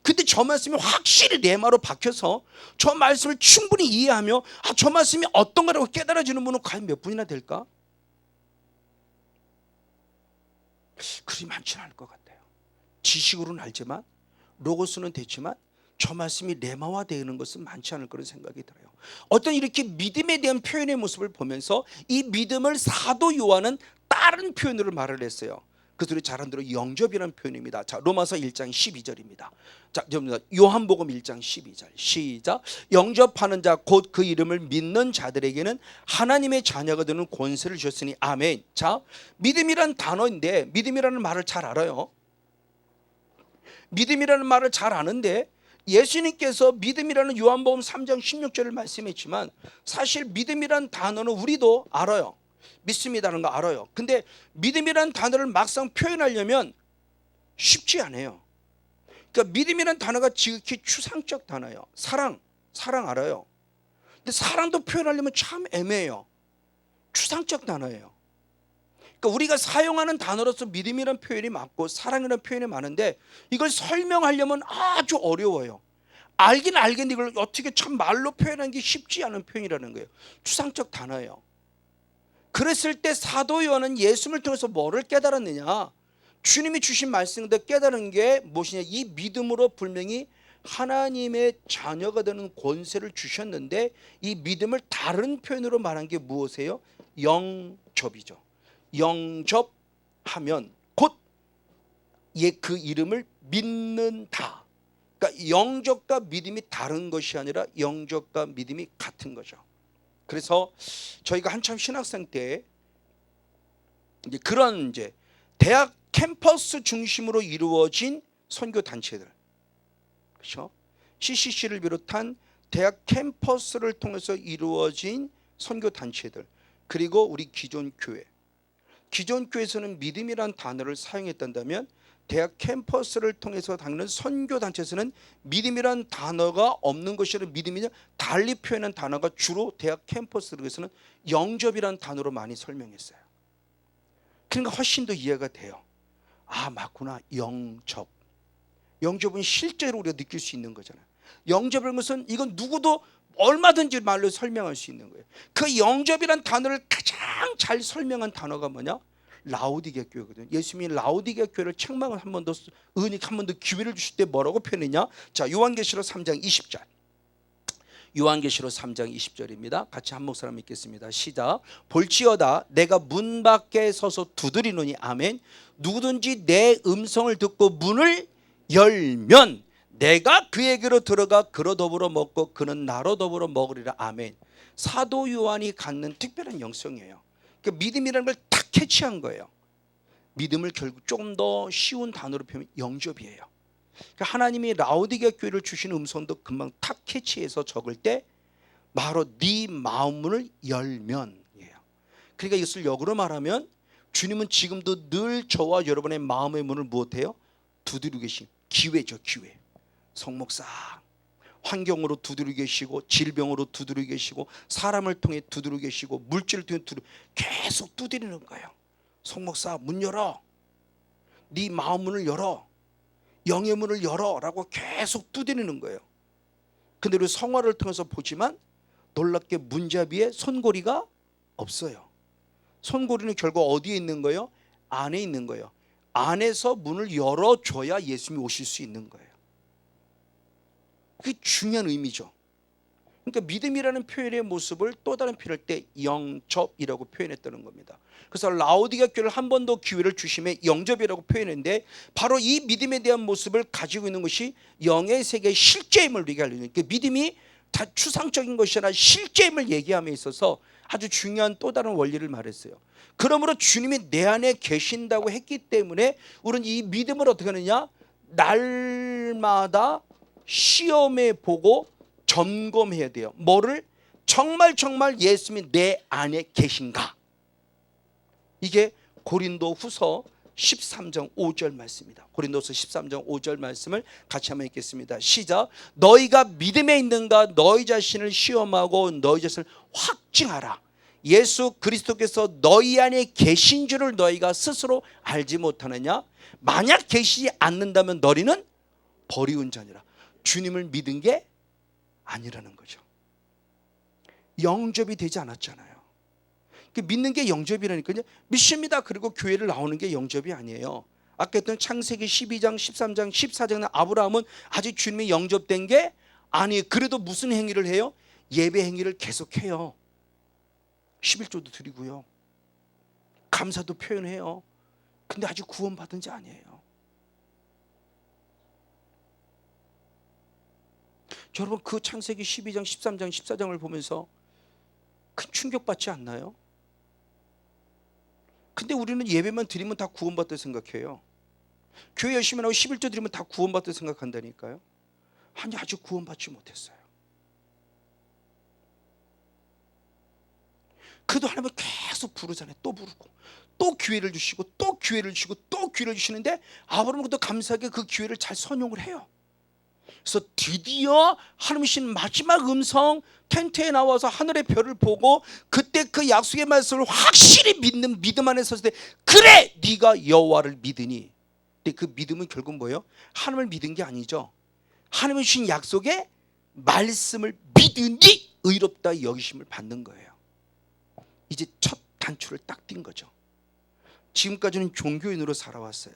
근데 저 말씀이 확실히 레마로 박혀서 저 말씀을 충분히 이해하며 저 말씀이 어떤 거라고 깨달아지는 분은 과연 몇 분이나 될까? 그리 많지는 않을 것 같아요. 지식으로는 알지만, 로고스는 됐지만 저 말씀이 레마화되는 것은 많지 않을 거라는 생각이 들어요. 어떤 이렇게 믿음에 대한 표현의 모습을 보면서 이 믿음을 사도 요한은 다른 표현으로 말을 했어요. 그들이 잘 안 들어 영접이라는 표현입니다. 자, 로마서 1장 12절입니다. 자, 요한복음 1장 12절 시작. 영접하는 자 곧 그 이름을 믿는 자들에게는 하나님의 자녀가 되는 권세를 주셨으니 아멘. 자, 믿음이란 단어인데 믿음이라는 말을 잘 알아요. 믿음이라는 말을 잘 아는데 예수님께서 믿음이라는 요한복음 3장 16절을 말씀했지만 사실 믿음이라는 단어는 우리도 알아요. 믿습니다는 거 알아요. 근데 믿음이라는 단어를 막상 표현하려면 쉽지 않아요. 그러니까 믿음이라는 단어가 지극히 추상적 단어예요. 사랑 알아요. 근데 사랑도 표현하려면 참 애매해요. 추상적 단어예요. 그러니까 우리가 사용하는 단어로서 믿음이라는 표현이 많고 사랑이라는 표현이 많은데 이걸 설명하려면 아주 어려워요. 알긴 알겠는데 이걸 어떻게 참 말로 표현하는 게 쉽지 않은 표현이라는 거예요. 추상적 단어예요. 그랬을 때 사도 요한은 예수님을 통해서 뭐를 깨달았느냐? 주님이 주신 말씀인데 깨달은 게 무엇이냐? 이 믿음으로 분명히 하나님의 자녀가 되는 권세를 주셨는데 이 믿음을 다른 표현으로 말한 게 무엇이에요? 영접이죠. 영접하면 곧 그 이름을 믿는다. 그러니까 영접과 믿음이 다른 것이 아니라 영접과 믿음이 같은 거죠. 그래서 저희가 한참 신학생 때 이제 그런 이제 대학 캠퍼스 중심으로 이루어진 선교 단체들, 그렇죠? CCC를 비롯한 대학 캠퍼스를 통해서 이루어진 선교 단체들, 그리고 우리 기존 교회 기존 교회에서는 믿음이란 단어를 사용했단다면 대학 캠퍼스를 통해서 다니는 선교 단체에서는 믿음이란 단어가 없는 것이 아니라 믿음이 달리 표현한 단어가 주로 대학 캠퍼스에서는 영접이란 단어로 많이 설명했어요. 그러니까 훨씬 더 이해가 돼요. 아, 맞구나. 영접. 영접은 실제로 우리가 느낄 수 있는 거잖아요. 영접이라는 것은 이건 누구도 얼마든지 말로 설명할 수 있는 거예요. 그 영접이란 단어를 가장 잘 설명한 단어가 뭐냐? 라오디게아 교회거든요. 예수님이 라오디게아 교회를 책망을 한 번 더, 한 번 더 기회를 주실 때 뭐라고 표현했냐? 자, 요한계시록 3장 20절. 요한계시록 3장 20절입니다. 같이 한 목사람 읽겠습니다. 시작. 볼지어다 내가 문 밖에 서서 두드리노니 아멘. 누구든지 내 음성을 듣고 문을 열면 내가 그에게로 들어가 그로 더불어 먹고 그는 나로 더불어 먹으리라. 아멘. 사도 요한이 갖는 특별한 영성이에요. 그러니까 믿음이라는 걸 딱 캐치한 거예요. 믿음을 결국 조금 더 쉬운 단어로 표현하면 영접이에요. 그러니까 하나님이 라오디게아 교회를 주시는 음성도 금방 탁 캐치해서 적을 때 바로 네 마음문을 열면이에요. 그러니까 이것을 역으로 말하면 주님은 지금도 늘 저와 여러분의 마음의 문을 무엇해요? 두드리고 계신 기회죠. 기회. 성목사 환경으로 두드리고 계시고 질병으로 두드리고 계시고 사람을 통해 두드리고 계시고 물질을 통해 계속 두드리는 거예요. 성목사 문 열어. 네 마음 문을 열어. 영의 문을 열어 라고 계속 두드리는 거예요. 근데 우리 성화를 통해서 보지만 놀랍게 문잡이에 손고리가 없어요. 손고리는 결국 어디에 있는 거예요? 안에 있는 거예요. 안에서 문을 열어줘야 예수님이 오실 수 있는 거예요. 그게 중요한 의미죠. 그러니까 믿음이라는 표현의 모습을 또 다른 표현할 때 영접이라고 표현했다는 겁니다. 그래서 라오디게아 교회를 한 번 더 기회를 주심에 영접이라고 표현했는데 바로 이 믿음에 대한 모습을 가지고 있는 것이 영의 세계의 실제임을 얘기하려는 거예요. 그러니까 믿음이 다 추상적인 것이 아니라 실제임을 얘기함에 있어서 아주 중요한 또 다른 원리를 말했어요. 그러므로 주님이 내 안에 계신다고 했기 때문에 우리는 이 믿음을 어떻게 하느냐? 날마다 시험해 보고 점검해야 돼요. 뭐를? 정말 예수님이 내 안에 계신가? 이게 고린도후서 13장 5절 말씀입니다. 고린도후서 13장 5절 말씀을 같이 한번 읽겠습니다. 시작. 너희가 믿음에 있는가 너희 자신을 시험하고 너희 자신을 확증하라. 예수 그리스도께서 너희 안에 계신 줄을 너희가 스스로 알지 못하느냐? 만약 계시지 않는다면 너희는 버리운 자니라. 주님을 믿은 게 아니라는 거죠. 영접이 되지 않았잖아요. 믿는 게 영접이라니까요. 믿습니다. 그리고 교회를 나오는 게 영접이 아니에요. 아까 했던 창세기 12장, 13장, 14장의 아브라함은 아직 주님이 영접된 게 아니에요. 그래도 무슨 행위를 해요? 예배 행위를 계속해요. 11조도 드리고요. 감사도 표현해요. 근데 아직 구원받은 자 아니에요. 여러분 그 창세기 12장, 13장, 14장을 보면서 큰 충격받지 않나요? 근데 우리는 예배만 드리면 다 구원받다 생각해요. 교회 열심히 하고 11조 드리면 다 구원받다 생각한다니까요. 아니 아직 구원받지 못했어요. 그래도 하나님은 계속 부르잖아요. 또 부르고 또 기회를 주시고 또 기회를 주시고 또 기회를 주시는데 아브라함은 또 감사하게 그 기회를 잘 선용을 해요. 그래서 드디어 하나님이 신 마지막 음성 텐트에 나와서 하늘의 별을 보고 그때 그 약속의 말씀을 확실히 믿는 믿음 안에 섰을 때 그래 네가 여호와를 믿으니. 근데 그 믿음은 결국 뭐예요? 하나님을 믿은 게 아니죠. 하나님이 주신 약속의 말씀을 믿으니 의롭다 여기심을 받는 거예요. 이제 첫 단추를 딱 띈 거죠. 지금까지는 종교인으로 살아왔어요.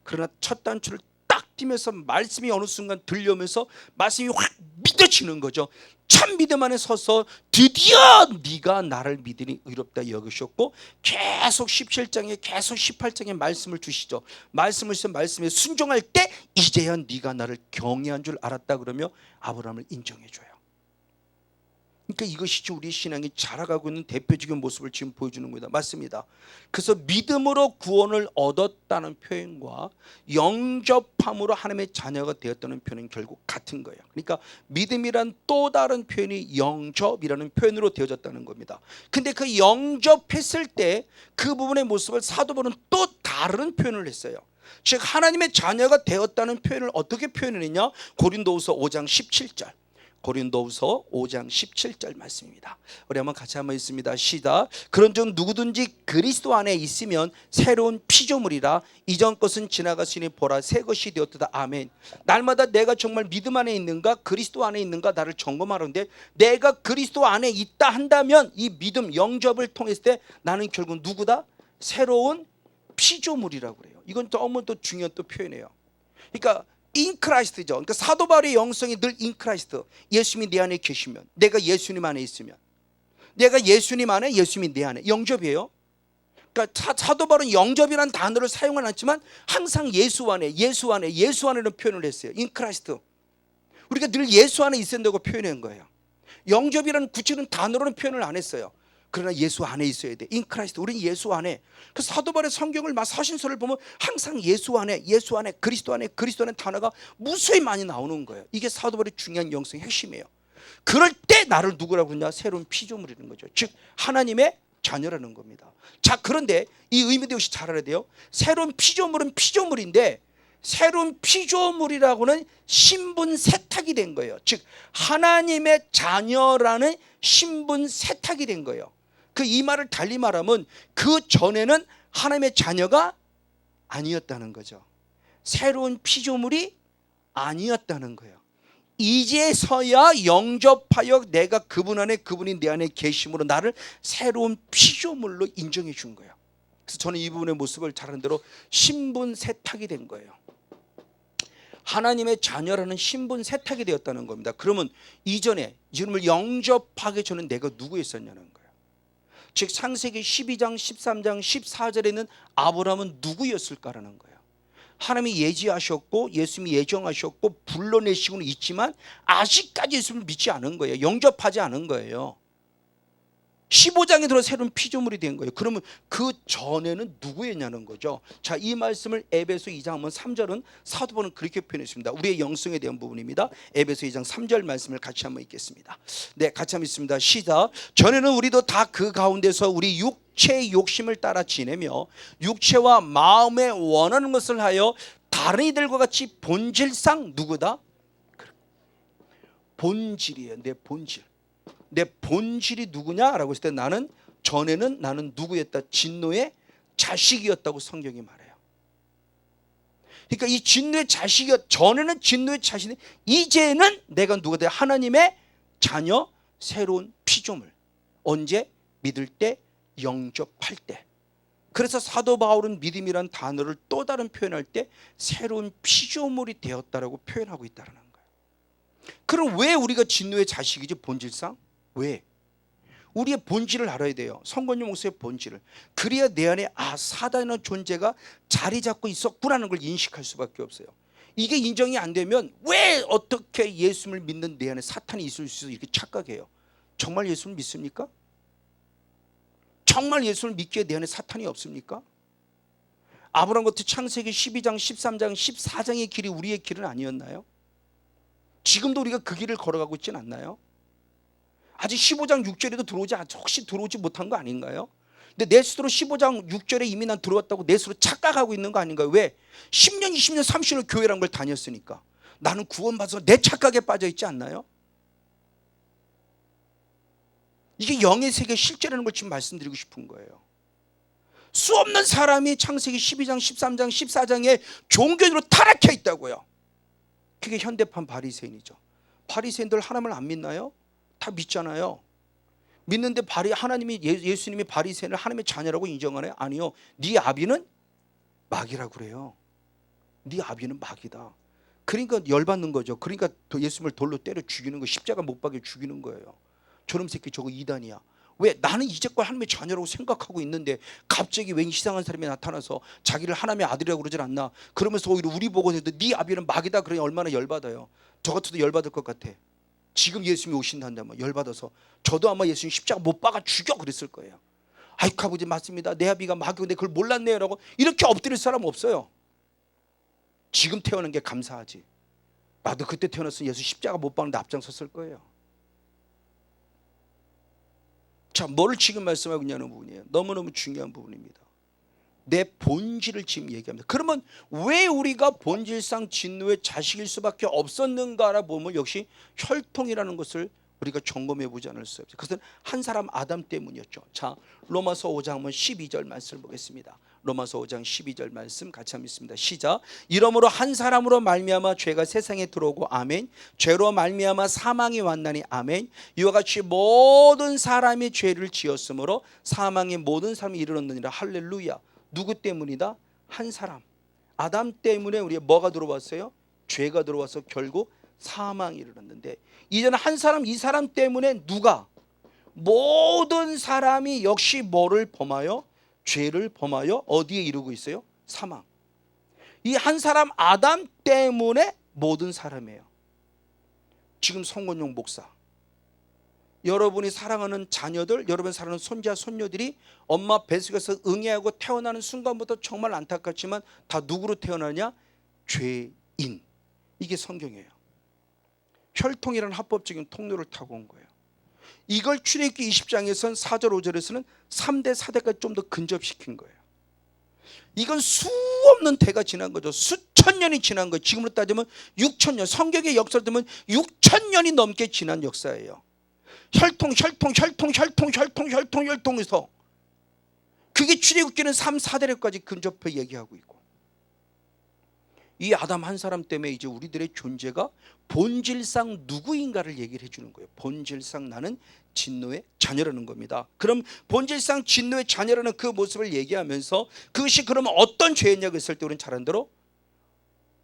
그러나 첫 단추를 딱 띄면서 말씀이 어느 순간 들려오면서 말씀이 확 믿어지는 거죠. 참 믿음 안에 서서 드디어 네가 나를 믿으니 의롭다 여기셨고 계속 17장에 계속 18장에 말씀을 주시죠. 말씀을 주셔서 말씀에 순종할 때 이제야 네가 나를 경외한 줄 알았다 그러며 아브라함을 인정해 줘요. 그러니까 이것이 지금 우리 신앙이 자라가고 있는 대표적인 모습을 지금 보여주는 겁니다. 맞습니다. 그래서 믿음으로 구원을 얻었다는 표현과 영접함으로 하나님의 자녀가 되었다는 표현은 결국 같은 거예요. 그러니까 믿음이란 또 다른 표현이 영접이라는 표현으로 되어졌다는 겁니다. 근데 그 영접했을 때 그 부분의 모습을 사도 바울은 또 다른 표현을 했어요. 즉 하나님의 자녀가 되었다는 표현을 어떻게 표현했느냐? 고린도후서 5장 17절. 고린도후서 5장 17절 말씀입니다. 우리 한번 같이 한번 읽습니다. 시작. 그런즉 누구든지 그리스도 안에 있으면 새로운 피조물이라 이전 것은 지나갔으니 보라 새 것이 되었다. 아멘. 날마다 내가 정말 믿음 안에 있는가 그리스도 안에 있는가 나를 점검하는데 내가 그리스도 안에 있다 한다면 이 믿음 영접을 통했을 때 나는 결국 누구다? 새로운 피조물이라고 그래요. 이건 너무 또 중요한 또 표현이에요. 그러니까 인크라이스트죠. 그러니까 사도 바울의 영성이 늘 인크라이스트. 예수님이 내 안에 계시면, 내가 예수님 안에 있으면, 내가 예수님 안에, 예수님이 내 안에. 영접이에요. 그러니까 사도 바울은 영접이라는 단어를 사용은 않지만 항상 예수 안에, 예수 안에, 예수 안에는 표현을 했어요. 인크라이스트. 우리가 늘 예수 안에 있어야 된다고 표현한 거예요. 영접이라는 구체적인 단어로는 표현을 안 했어요. 그러나 예수 안에 있어야 돼. 인크라이스트. 우리는 예수 안에. 그 사도 바울의 성경을 사신서를 보면 항상 예수 안에, 예수 안에, 그리스도 안에, 그리스도 안에 단어가 무수히 많이 나오는 거예요. 이게 사도 바울의 중요한 영성의 핵심이에요. 그럴 때 나를 누구라고 하냐? 새로운 피조물이라는 거죠. 즉 하나님의 자녀라는 겁니다. 자, 그런데 이 의미도 역시 잘 알아야 돼요. 새로운 피조물은 피조물인데 새로운 피조물이라고는 신분 세탁이 된 거예요. 즉 하나님의 자녀라는 신분 세탁이 된 거예요. 그 이 말을 달리 말하면 그 전에는 하나님의 자녀가 아니었다는 거죠. 새로운 피조물이 아니었다는 거예요. 이제서야 영접하여 내가 그분 안에 그분이 내 안에 계심으로 나를 새로운 피조물로 인정해 준 거예요. 그래서 저는 이 부분의 모습을 잘 아는 대로 신분 세탁이 된 거예요. 하나님의 자녀라는 신분 세탁이 되었다는 겁니다. 그러면 이전에 이름을 영접하기 전에 내가 누구였었냐는 거예요. 즉 창세기 12장 13장 14절에는 아브라함은 누구였을까라는 거예요. 하나님이 예지하셨고 예수님이 예정하셨고 불러내시고는 있지만 아직까지 예수님을 믿지 않은 거예요. 영접하지 않은 거예요. 15장에 들어 새로운 피조물이 된 거예요. 그러면 그 전에는 누구였냐는 거죠. 자, 이 말씀을 에베소 2장 한번 3절은 사도 바울은 그렇게 표현했습니다. 우리의 영성에 대한 부분입니다. 에베소 2장 3절 말씀을 같이 한번 읽겠습니다. 네, 같이 한번 읽습니다. 시작. 전에는 우리도 다 그 가운데서 우리 육체의 욕심을 따라 지내며 육체와 마음에 원하는 것을 하여 다른 이들과 같이 본질상 누구다? 본질이에요. 내 본질. 내 본질이 누구냐라고 했을 때 나는 전에는 나는 누구였다? 진노의 자식이었다고 성경이 말해요. 그러니까 이 진노의 자식이었 전에는 진노의 자식이 이제는 내가 누가 돼? 하나님의 자녀 새로운 피조물. 언제? 믿을 때 영접할 때. 그래서 사도 바울은 믿음이란 단어를 또 다른 표현할 때 새로운 피조물이 되었다라고 표현하고 있다는 거예요. 그럼 왜 우리가 진노의 자식이지 본질상? 왜? 우리의 본질을 알아야 돼요. 성건유 목사의 본질을. 그래야 내 안에 사단의 존재가 자리 잡고 있었구나는 걸 인식할 수밖에 없어요. 이게 인정이 안 되면 왜 어떻게 예수를 믿는 내 안에 사탄이 있을 수 있어 이렇게 착각해요. 정말 예수를 믿습니까? 정말 예수를 믿기에 내 안에 사탄이 없습니까? 아브라함 같은 창세기 12장 13장 14장의 길이 우리의 길은 아니었나요? 지금도 우리가 그 길을 걸어가고 있지는 않나요? 아직 15장 6절에도 혹시 들어오지 못한 거 아닌가요? 근데 내 스스로 15장 6절에 이미 난 들어왔다고 내 스스로 착각하고 있는 거 아닌가요? 왜? 10년 20년 30년 교회란 걸 다녔으니까. 나는 구원받아서 내 착각에 빠져 있지 않나요? 이게 영의 세계 실제라는 걸 지금 말씀드리고 싶은 거예요. 수없는 사람이 창세기 12장 13장 14장에 종교적으로 타락해 있다고요. 그게 현대판 바리새인이죠. 바리새인들 하나님을 안 믿나요? 다 믿잖아요. 믿는데 하나님이 예수님이 바리새인을 하나님의 자녀라고 인정하나요? 아니요. 네 아비는 마귀라고 그래요. 네 아비는 마귀다. 그러니까 열받는 거죠. 그러니까 예수님을 돌로 때려 죽이는 거, 십자가 못 박여 죽이는 거예요. 저놈 새끼 저거 이단이야. 왜? 나는 이제껏 하나님의 자녀라고 생각하고 있는데 갑자기 왜 이상한 사람이 나타나서 자기를 하나님의 아들이라고 그러질 않나. 그러면서 오히려 우리 보고 네 아비는 마귀다 그러니 얼마나 열받아요. 저 같아도 열받을 것 같아. 지금 예수님이 오신다면 열받아서 저도 아마 예수님 십자가 못 박아 죽여 그랬을 거예요. 아이고 아버지 맞습니다. 내 아비가 마귀인데 그걸 몰랐네요 라고 이렇게 엎드릴 사람 없어요. 지금 태어난 게 감사하지. 나도 그때 태어났으면 예수 십자가 못 박는데 앞장섰을 거예요. 자, 뭐를 지금 말씀하고 있냐는 부분이에요. 너무너무 중요한 부분입니다. 내 본질을 지금 얘기합니다. 그러면 왜 우리가 본질상 진노의 자식일 수밖에 없었는가라 보면 역시 혈통이라는 것을 우리가 점검해 보지 않을 수 없어요. 그것은 한 사람 아담 때문이었죠. 자, 로마서 5장 한번 12절 말씀을 보겠습니다. 로마서 5장 12절 말씀 같이 한번 읽습니다. 시작. 이러므로 한 사람으로 말미암아 죄가 세상에 들어오고 아멘. 죄로 말미암아 사망이 왔나니 아멘. 이와 같이 모든 사람이 죄를 지었으므로 사망에 모든 사람이 이르렀느니라. 할렐루야. 누구 때문이다? 한 사람 아담 때문에 우리가 뭐가 들어왔어요? 죄가 들어와서 결국 사망이 이르렀는데, 이제는 한 사람 이 사람 때문에 누가 모든 사람이 역시 뭐를 범하여? 죄를 범하여 어디에 이르고 있어요? 사망. 이 한 사람 아담 때문에 모든 사람이에요. 지금 성건용 목사, 여러분이 사랑하는 자녀들, 여러분 사랑하는 손자 손녀들이 엄마 뱃속에서 응애하고 태어나는 순간부터 정말 안타깝지만 다 누구로 태어나냐? 죄인. 이게 성경이에요. 혈통이라는 합법적인 통로를 타고 온 거예요. 이걸 출애굽기 20장에서는 4절 5절에서는 3대 4대까지 좀 더 근접시킨 거예요. 이건 수 없는 대가 지난 거죠. 수천 년이 지난 거예요. 지금으로 따지면 6천 년, 성경의 역사를 들면 6천 년이 넘게 지난 역사예요. 혈통에서 그게 출애굽기는 3, 4대까지 근접해 얘기하고 있고, 이 아담 한 사람 때문에 이제 우리들의 존재가 본질상 누구인가를 얘기를 해주는 거예요. 본질상 나는 진노의 자녀라는 겁니다. 그럼 본질상 진노의 자녀라는 그 모습을 얘기하면서 그것이 그러면 어떤 죄였냐고 했을 때 우리는 잘 아는 대로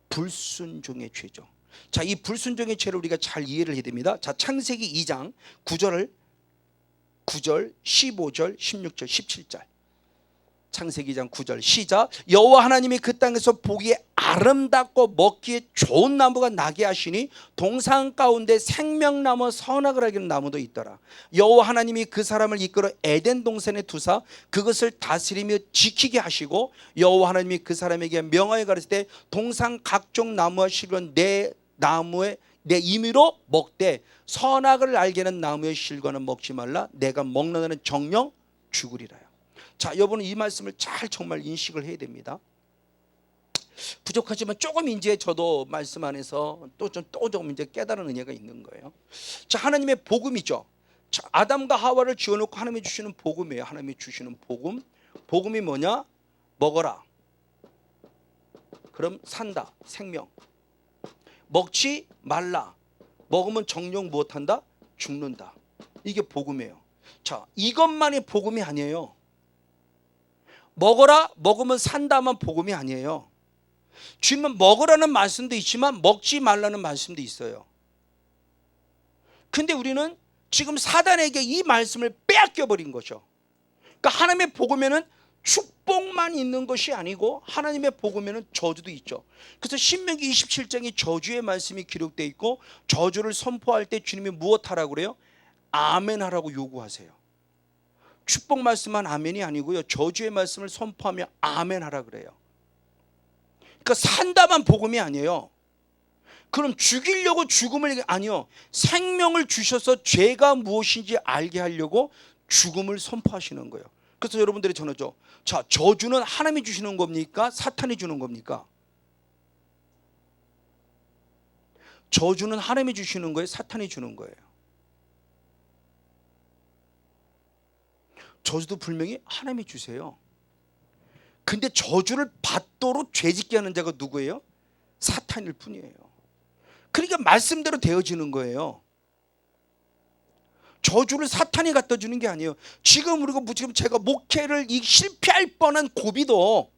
불순종의 죄죠. 자, 이 불순종의 죄를 우리가 잘 이해를 해야 됩니다. 자, 창세기 2장 9절, 15절, 16절, 17절. 창세기 2장 9절 시작. 여호와 하나님이 그 땅에서 보기에 아름답고 먹기에 좋은 나무가 나게 하시니 동산 가운데 생명나무 선악을 알게 하는 나무도 있더라. 여호와 하나님이 그 사람을 이끌어 에덴 동산에 두사 그것을 다스리며 지키게 하시고, 여호와 하나님이 그 사람에게 명하여 가르칠 때 동산 각종 나무와 실과는 내 나무에 내 임의로 먹되 선악을 알게 하는 나무의 실과는 먹지 말라. 내가 먹는 날은 정령 죽으리라요. 자, 여러분은 이 말씀을 잘 정말 인식을 해야 됩니다. 부족하지만 조금 이제 저도 말씀 안에서 또 조금 이제 깨달은 은혜가 있는 거예요. 자, 하나님의 복음이죠. 자, 아담과 하와를 지어놓고 하나님이 주시는 복음이에요. 하나님이 주시는 복음. 복음이 뭐냐? 먹어라. 그럼 산다. 생명. 먹지 말라. 먹으면 정령 무엇한다? 죽는다. 이게 복음이에요. 자, 이것만이 복음이 아니에요. 먹어라, 먹으면 산다만 복음이 아니에요. 주님은 먹으라는 말씀도 있지만 먹지 말라는 말씀도 있어요. 근데 우리는 지금 사단에게 이 말씀을 빼앗겨 버린 거죠. 그러니까 하나님의 복음에는 축복만 있는 것이 아니고 하나님의 복음에는 저주도 있죠. 그래서 신명기 27장에 저주의 말씀이 기록되어 있고, 저주를 선포할 때 주님이 무엇 하라고 그래요? 아멘 하라고 요구하세요. 축복 말씀만 아멘이 아니고요, 저주의 말씀을 선포하며 아멘 하라 그래요. 그러니까 산다만 복음이 아니에요. 그럼 죽이려고 죽음을 아니요, 생명을 주셔서 죄가 무엇인지 알게 하려고 죽음을 선포하시는 거예요. 그래서 여러분들이 전하죠. 자, 저주는 하나님이 주시는 겁니까? 사탄이 주는 겁니까? 저주는 하나님이 주시는 거예요? 사탄이 주는 거예요? 저주도 분명히 하나님이 주세요. 근데 저주를 받도록 죄짓게 하는 자가 누구예요? 사탄일 뿐이에요. 그러니까 말씀대로 되어지는 거예요. 저주를 사탄이 갖다 주는 게 아니에요. 지금 제가 목회를 실패할 뻔한 고비도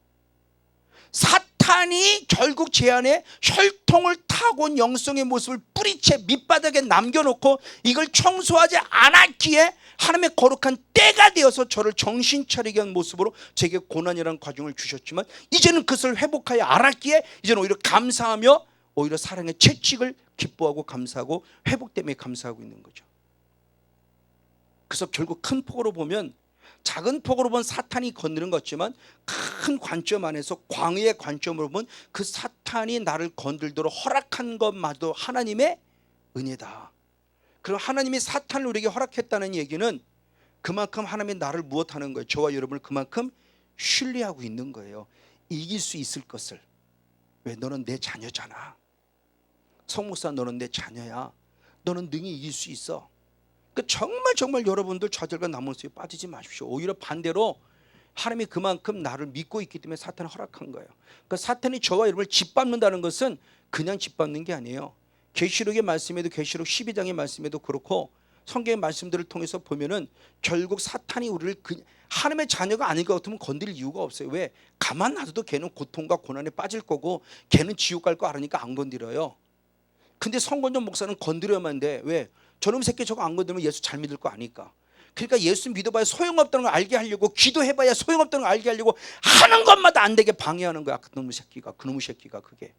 사탄이 결국 제 안에 혈통을 타고 온 영성의 모습을 뿌리채 밑바닥에 남겨놓고 이걸 청소하지 않았기에 하나님의 거룩한 때가 되어서 저를 정신 차리게 한 모습으로 제게 고난이라는 과정을 주셨지만, 이제는 그것을 회복하여 알았기에 이제는 오히려 감사하며 오히려 사랑의 채찍을 기뻐하고 감사하고 회복 때문에 감사하고 있는 거죠. 그래서 결국 큰 폭으로 보면, 작은 폭으로 본 사탄이 건드는 것 같지만 큰 관점 안에서 광의의 관점으로 보면 그 사탄이 나를 건들도록 허락한 것마저 하나님의 은혜다. 그럼 하나님이 사탄을 우리에게 허락했다는 얘기는 그만큼 하나님이 나를 무엇하는 거예요? 저와 여러분을 그만큼 신뢰하고 있는 거예요. 이길 수 있을 것을. 왜? 너는 내 자녀잖아. 성목사, 너는 내 자녀야. 너는 능히 이길 수 있어. 그러니까 정말 여러분들 좌절과 난무스에 빠지지 마십시오. 오히려 반대로 하나님이 그만큼 나를 믿고 있기 때문에 사탄을 허락한 거예요. 그러니까 사탄이 저와 여러분을 짓밟는다는 것은 그냥 짓밟는 게 아니에요. 계시록의 말씀에도, 계시록 12장의 말씀에도 그렇고 성경의 말씀들을 통해서 보면은 결국 사탄이 우리를 하나님의 자녀가 아닌 것 같으면 건드릴 이유가 없어요. 왜? 가만 놔둬도 걔는 고통과 고난에 빠질 거고 걔는 지옥 갈 거 알으니까 안 건드려요. 근데 성건전 목사는 건드려야만 돼. 왜? 저놈 새끼 저거 안 건드리면 예수 잘 믿을 거 아니까. 그러니까 예수 믿어봐야 소용없다는 걸 알게 하려고, 기도해봐야 소용없다는 걸 알게 하려고 하는 것마다 안 되게 방해하는 거야. 그놈의 새끼가 그게.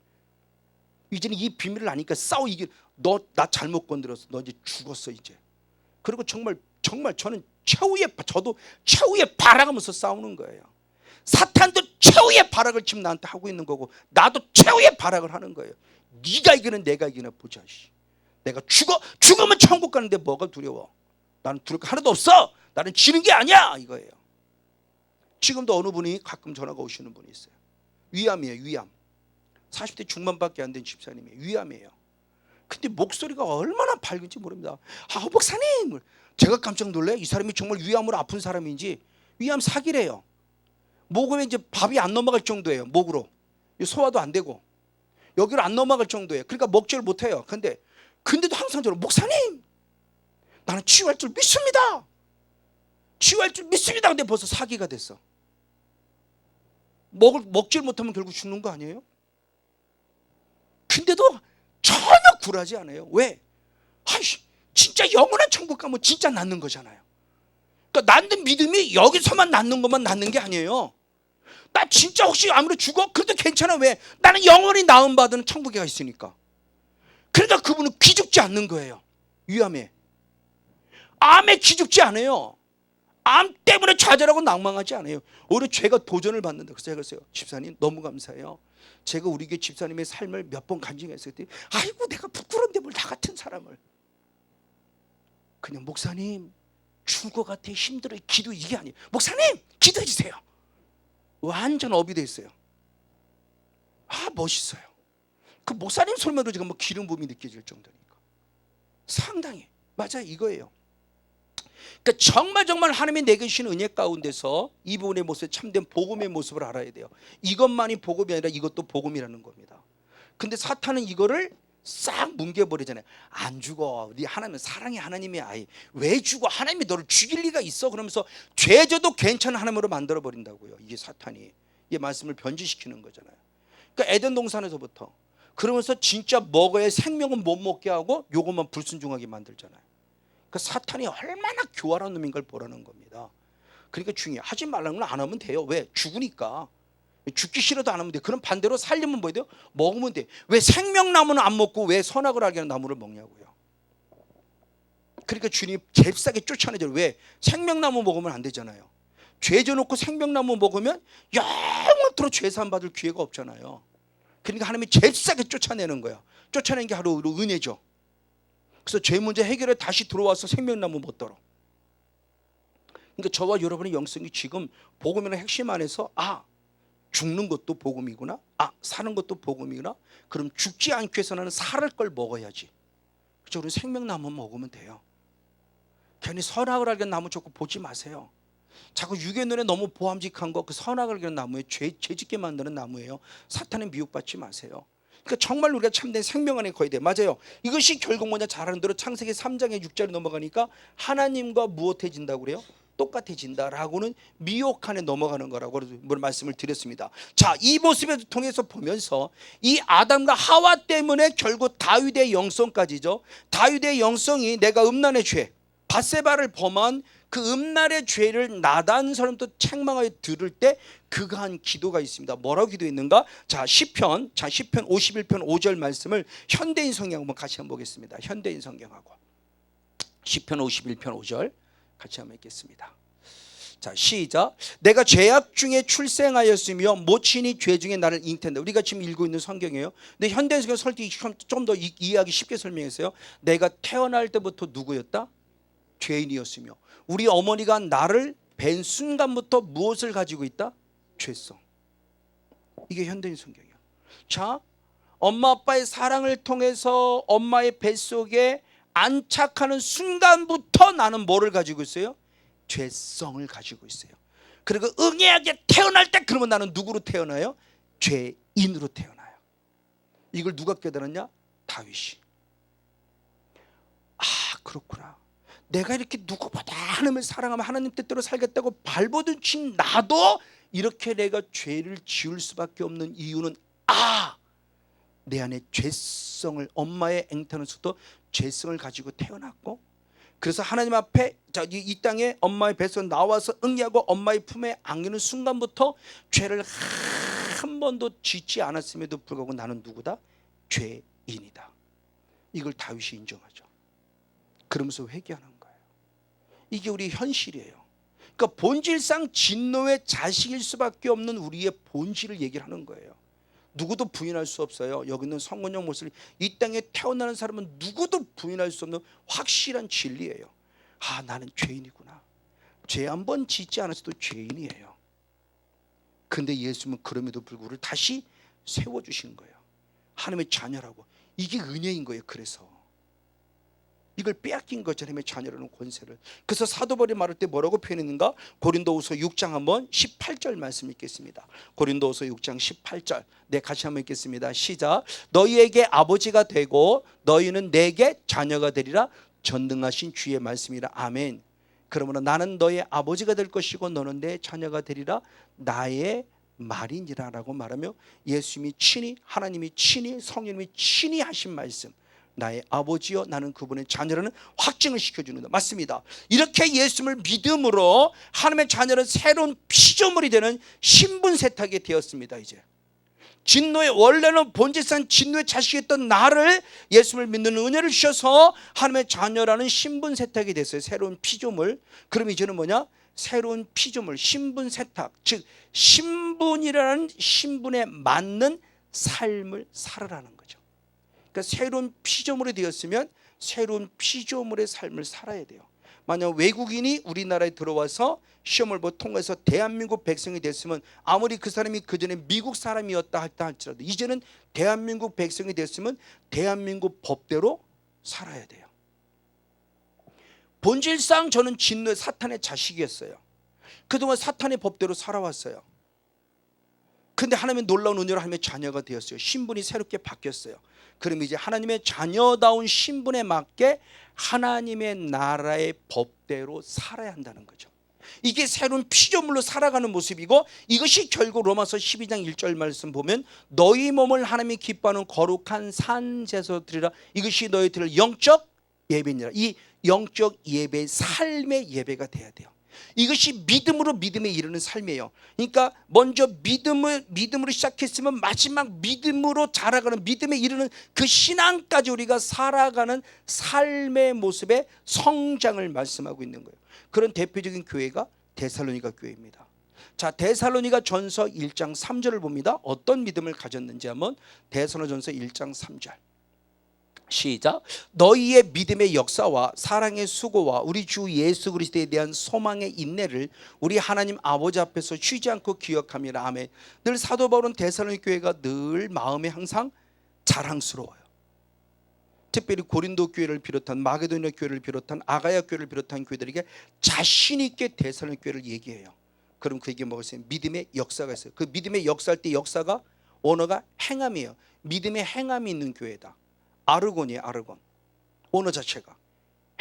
이제는 이 비밀을 아니까 싸워. 이게 너 나 잘못 건드렸어. 너 이제 죽었어 이제. 그리고 정말 저는 저도 최후의 발악하면서 싸우는 거예요. 사탄도 최후의 발악을 지금 나한테 하고 있는 거고 나도 최후의 발악을 하는 거예요. 네가 이기는 내가 이기나 보자. 내가 죽으면 천국 가는데 뭐가 두려워? 나는 두려울 거 하나도 없어. 나는 지는 게 아니야 이거예요. 지금도 어느 분이 가끔 전화가 오시는 분이 있어요. 위암이에요. 위암. 40대 중반밖에 안 된 집사님이에요. 위암이에요. 근데 목소리가 얼마나 밝은지 모릅니다. 목사님, 제가 깜짝 놀래. 이 사람이 정말 위암으로 아픈 사람인지. 위암 사기래요. 목에 이제 밥이 안 넘어갈 정도예요. 목으로 소화도 안 되고 여기로 안 넘어갈 정도예요. 그러니까 먹지를 못해요. 근데도 항상 저는 목사님, 나는 치유할 줄 믿습니다. 치유할 줄 믿습니다. 근데 벌써 사기가 됐어. 먹질 못하면 결국 죽는 거 아니에요? 근데도 전혀 굴하지 않아요. 왜? 진짜 영원한 천국 가면 진짜 낫는 거잖아요. 그러니까 낫는 믿음이 여기서만 낫는 것만 낫는 게 아니에요. 나 진짜 혹시 아무리 죽어? 그래도 괜찮아. 왜? 나는 영원히 나음 받은 천국에 가 있으니까. 그러니까 그분은 기죽지 않는 거예요. 위암에. 암에 기죽지 않아요. 암 때문에 좌절하고 낭망하지 않아요. 오히려 제가 도전을 받는다. 그래서 제가 그랬어요. 집사님 너무 감사해요. 제가 우리 교회 집사님의 삶을 몇 번 간증했을 때 아이고 내가 부끄러운데 뭘 나 같은 사람을. 그냥 목사님 죽을 것 같아, 힘들어요, 기도 이게 아니에요. 목사님 기도해 주세요. 완전 업이 돼 있어요. 멋있어요. 그 목사님 설명도 지금 뭐 기름 부음이 느껴질 정도니까 상당히 맞아요. 이거예요. 그러니까 정말 하나님이 내게 주신 은혜 가운데서 이 부분의 모습, 참된 복음의 모습을 알아야 돼요. 이것만이 복음이 아니라 이것도 복음이라는 겁니다. 근데 사탄은 이거를 싹 뭉개버리잖아요. 안 죽어. 네 하나님은 사랑의 하나님의 아이. 왜 죽어? 하나님이 너를 죽일 리가 있어? 그러면서 죄져도 괜찮은 하나님으로 만들어버린다고요. 이게 사탄이. 이 말씀을 변질시키는 거잖아요. 그러니까 에덴 동산에서부터 그러면서 진짜 먹어야 생명은 못 먹게 하고 요것만 불순종하게 만들잖아요. 그 사탄이 얼마나 교활한 놈인 걸 보라는 겁니다. 그러니까 중요해. 하지 말라는 건 안 하면 돼요. 왜? 죽으니까. 죽기 싫어도 안 하면 돼. 그럼 반대로 살려면 뭐 해야 돼요? 먹으면 돼. 왜 생명나무는 안 먹고 왜 선악을 알게 하는 나무를 먹냐고요. 그러니까 주님이 잽싸게 쫓아내죠. 왜? 생명나무 먹으면 안 되잖아요. 죄 져놓고 생명나무 먹으면 영원토록 죄사함 받을 기회가 없잖아요. 그러니까 하나님이 잽싸게 쫓아내는 거야. 쫓아내는 게 바로 은혜죠. 그래서 죄 문제 해결해 다시 들어와서 생명나무 먹도록. 그러니까 저와 여러분의 영성이 지금 복음의 핵심 안에서 죽는 것도 복음이구나. 사는 것도 복음이구나. 그럼 죽지 않기 위해서는 살을 걸 먹어야지. 그렇죠? 우리 생명나무 먹으면 돼요. 괜히 선악을 알게 나무 자꾸 보지 마세요. 자꾸 육의 눈에 너무 보암직한 거, 그 선악을 알게 나무에 죄짓게 만드는 나무예요. 사탄에 미혹받지 마세요. 그러니까 정말 우리가 참된 생명 안에 거야 돼. 맞아요. 이것이 결국 뭐냐? 잘하는 대로 창세기 3장의 6절에 넘어가니까 하나님과 무엇해진다고 그래요? 똑같아진다라고는 미혹안에 넘어가는 거라고 말씀을 드렸습니다. 자, 이 모습을 통해서 보면서 이 아담과 하와 때문에 결국 다윗의 영성까지죠. 다윗의 영성이 내가 음란의 죄, 밧세바를 범한 그 음날의 죄를 나단 사람도 책망하여 들을 때 그가 한 기도가 있습니다. 뭐라고 기도했는가? 자, 시편 51편 5절 말씀을 현대인 성경 한번 같이 한번 보겠습니다. 현대인 성경하고 시편 51편 5절 같이 한번 읽겠습니다. 자, 시작. 내가 죄악 중에 출생하였으며 모친이 죄 중에 나를 잉태한다. 우리가 지금 읽고 있는 성경이에요. 근데 현대인 성경 설득이 좀 더 이해하기 쉽게 설명했어요. 내가 태어날 때부터 누구였다? 죄인이었으며 우리 어머니가 나를 뵌 순간부터 무엇을 가지고 있다? 죄성. 이게 현대인 성경이야. 자, 엄마 아빠의 사랑을 통해서 엄마의 뱃속에 안착하는 순간부터 나는 뭐를 가지고 있어요? 죄성을 가지고 있어요. 그리고 응애하게 태어날 때 그러면 나는 누구로 태어나요? 죄인으로 태어나요. 이걸 누가 깨달았냐? 다윗이. 아, 그렇구나. 내가 이렇게 누구보다 하나님을 사랑하면 하나님 뜻대로 살겠다고 발버둥 친 나도 이렇게 내가 죄를 지을 수밖에 없는 이유는 내 안에 죄성을, 엄마의 앵타는서도 죄성을 가지고 태어났고, 그래서 하나님 앞에 이 땅에 엄마의 뱃속에 나와서 응애하고 엄마의 품에 안기는 순간부터 죄를 한 번도 짓지 않았음에도 불구하고 나는 누구다? 죄인이다. 이걸 다윗이 인정하죠. 그러면서 회개하는 거예요. 이게 우리 현실이에요. 그러니까 본질상 진노의 자식일 수밖에 없는 우리의 본질을 얘기를 하는 거예요. 누구도 부인할 수 없어요. 여기 있는 성건영 목사님, 이 땅에 태어나는 사람은 누구도 부인할 수 없는 확실한 진리예요. 아, 나는 죄인이구나. 죄 한 번 짓지 않았어도 죄인이에요. 근데 예수님은 그럼에도 불구하고 우리를 다시 세워주신 거예요. 하나님의 자녀라고. 이게 은혜인 거예요. 그래서 이걸 빼앗긴 거죠, 하나님의 자녀라는 권세를. 그래서 사도 바울이 말할 때 뭐라고 표현했는가? 고린도후서 6장 한번 18절 말씀 읽겠습니다. 고린도후서 6장 18절. 네, 같이 한번 읽겠습니다. 시작. 너희에게 아버지가 되고 너희는 내게 자녀가 되리라. 전능하신 주의 말씀이라. 아멘. 그러므로 나는 너의 아버지가 될 것이고 너는 내 자녀가 되리라. 나의 말이니라 라고 말하며 예수님이 친히, 하나님이 친히, 성령님이 친히 하신 말씀, 나의 아버지여 나는 그분의 자녀라는 확증을 시켜주는 것 맞습니다. 이렇게 예수님을 믿음으로 하나님의 자녀는 새로운 피조물이 되는 신분 세탁이 되었습니다. 이제 진노의, 원래는 본질상 진노의 자식이었던 나를 예수님을 믿는 은혜를 주셔서 하나님의 자녀라는 신분 세탁이 됐어요. 새로운 피조물. 그럼 이제는 뭐냐? 새로운 피조물, 신분 세탁, 즉 신분이라는 신분에 맞는 삶을 살아라는 거죠. 그러니까 새로운 피조물이 되었으면 새로운 피조물의 삶을 살아야 돼요. 만약 외국인이 우리나라에 들어와서 시험을 통해서 대한민국 백성이 됐으면 아무리 그 사람이 그전에 미국 사람이었다 할지라도 이제는 대한민국 백성이 됐으면 대한민국 법대로 살아야 돼요. 본질상 저는 진노의 사탄의 자식이었어요. 그동안 사탄의 법대로 살아왔어요. 근데 하나님의 놀라운 은혜로 하나님의 자녀가 되었어요. 신분이 새롭게 바뀌었어요. 그럼 이제 하나님의 자녀다운 신분에 맞게 하나님의 나라의 법대로 살아야 한다는 거죠. 이게 새로운 피조물로 살아가는 모습이고, 이것이 결국 로마서 12장 1절 말씀 보면 너희 몸을 하나님이 기뻐하는 거룩한 산제사로 드리라. 이것이 너희 드릴 영적 예배니라. 이 영적 예배, 삶의 예배가 돼야 돼요. 이것이 믿음으로 믿음에 이르는 삶이에요. 그러니까 먼저 믿음으로 시작했으면 마지막 믿음으로 자라가는, 믿음에 이르는 그 신앙까지 우리가 살아가는 삶의 모습의 성장을 말씀하고 있는 거예요. 그런 대표적인 교회가 데살로니가 교회입니다. 자, 데살로니가 전서 1장 3절을 봅니다. 어떤 믿음을 가졌는지 한번 데살로전서 1장 3절 시작. 너희의 믿음의 역사와 사랑의 수고와 우리 주 예수 그리스도에 대한 소망의 인내를 우리 하나님 아버지 앞에서 쉬지 않고 기억함이라. 아멘. 늘 사도 바울은 데살로니 교회가 늘 마음에 항상 자랑스러워요. 특별히 고린도 교회를 비롯한 마게도니아 교회를 비롯한 아가야 교회를 비롯한 교회들에게 자신 있게 데살로니 교회를 얘기해요. 그럼 그게 뭐가 있어요? 믿음의 역사가 있어요. 그 믿음의 역사할 때 역사가, 언어가 행함이에요. 믿음의 행함이 있는 교회다. 아르곤이에요. 아르곤. 언어 자체가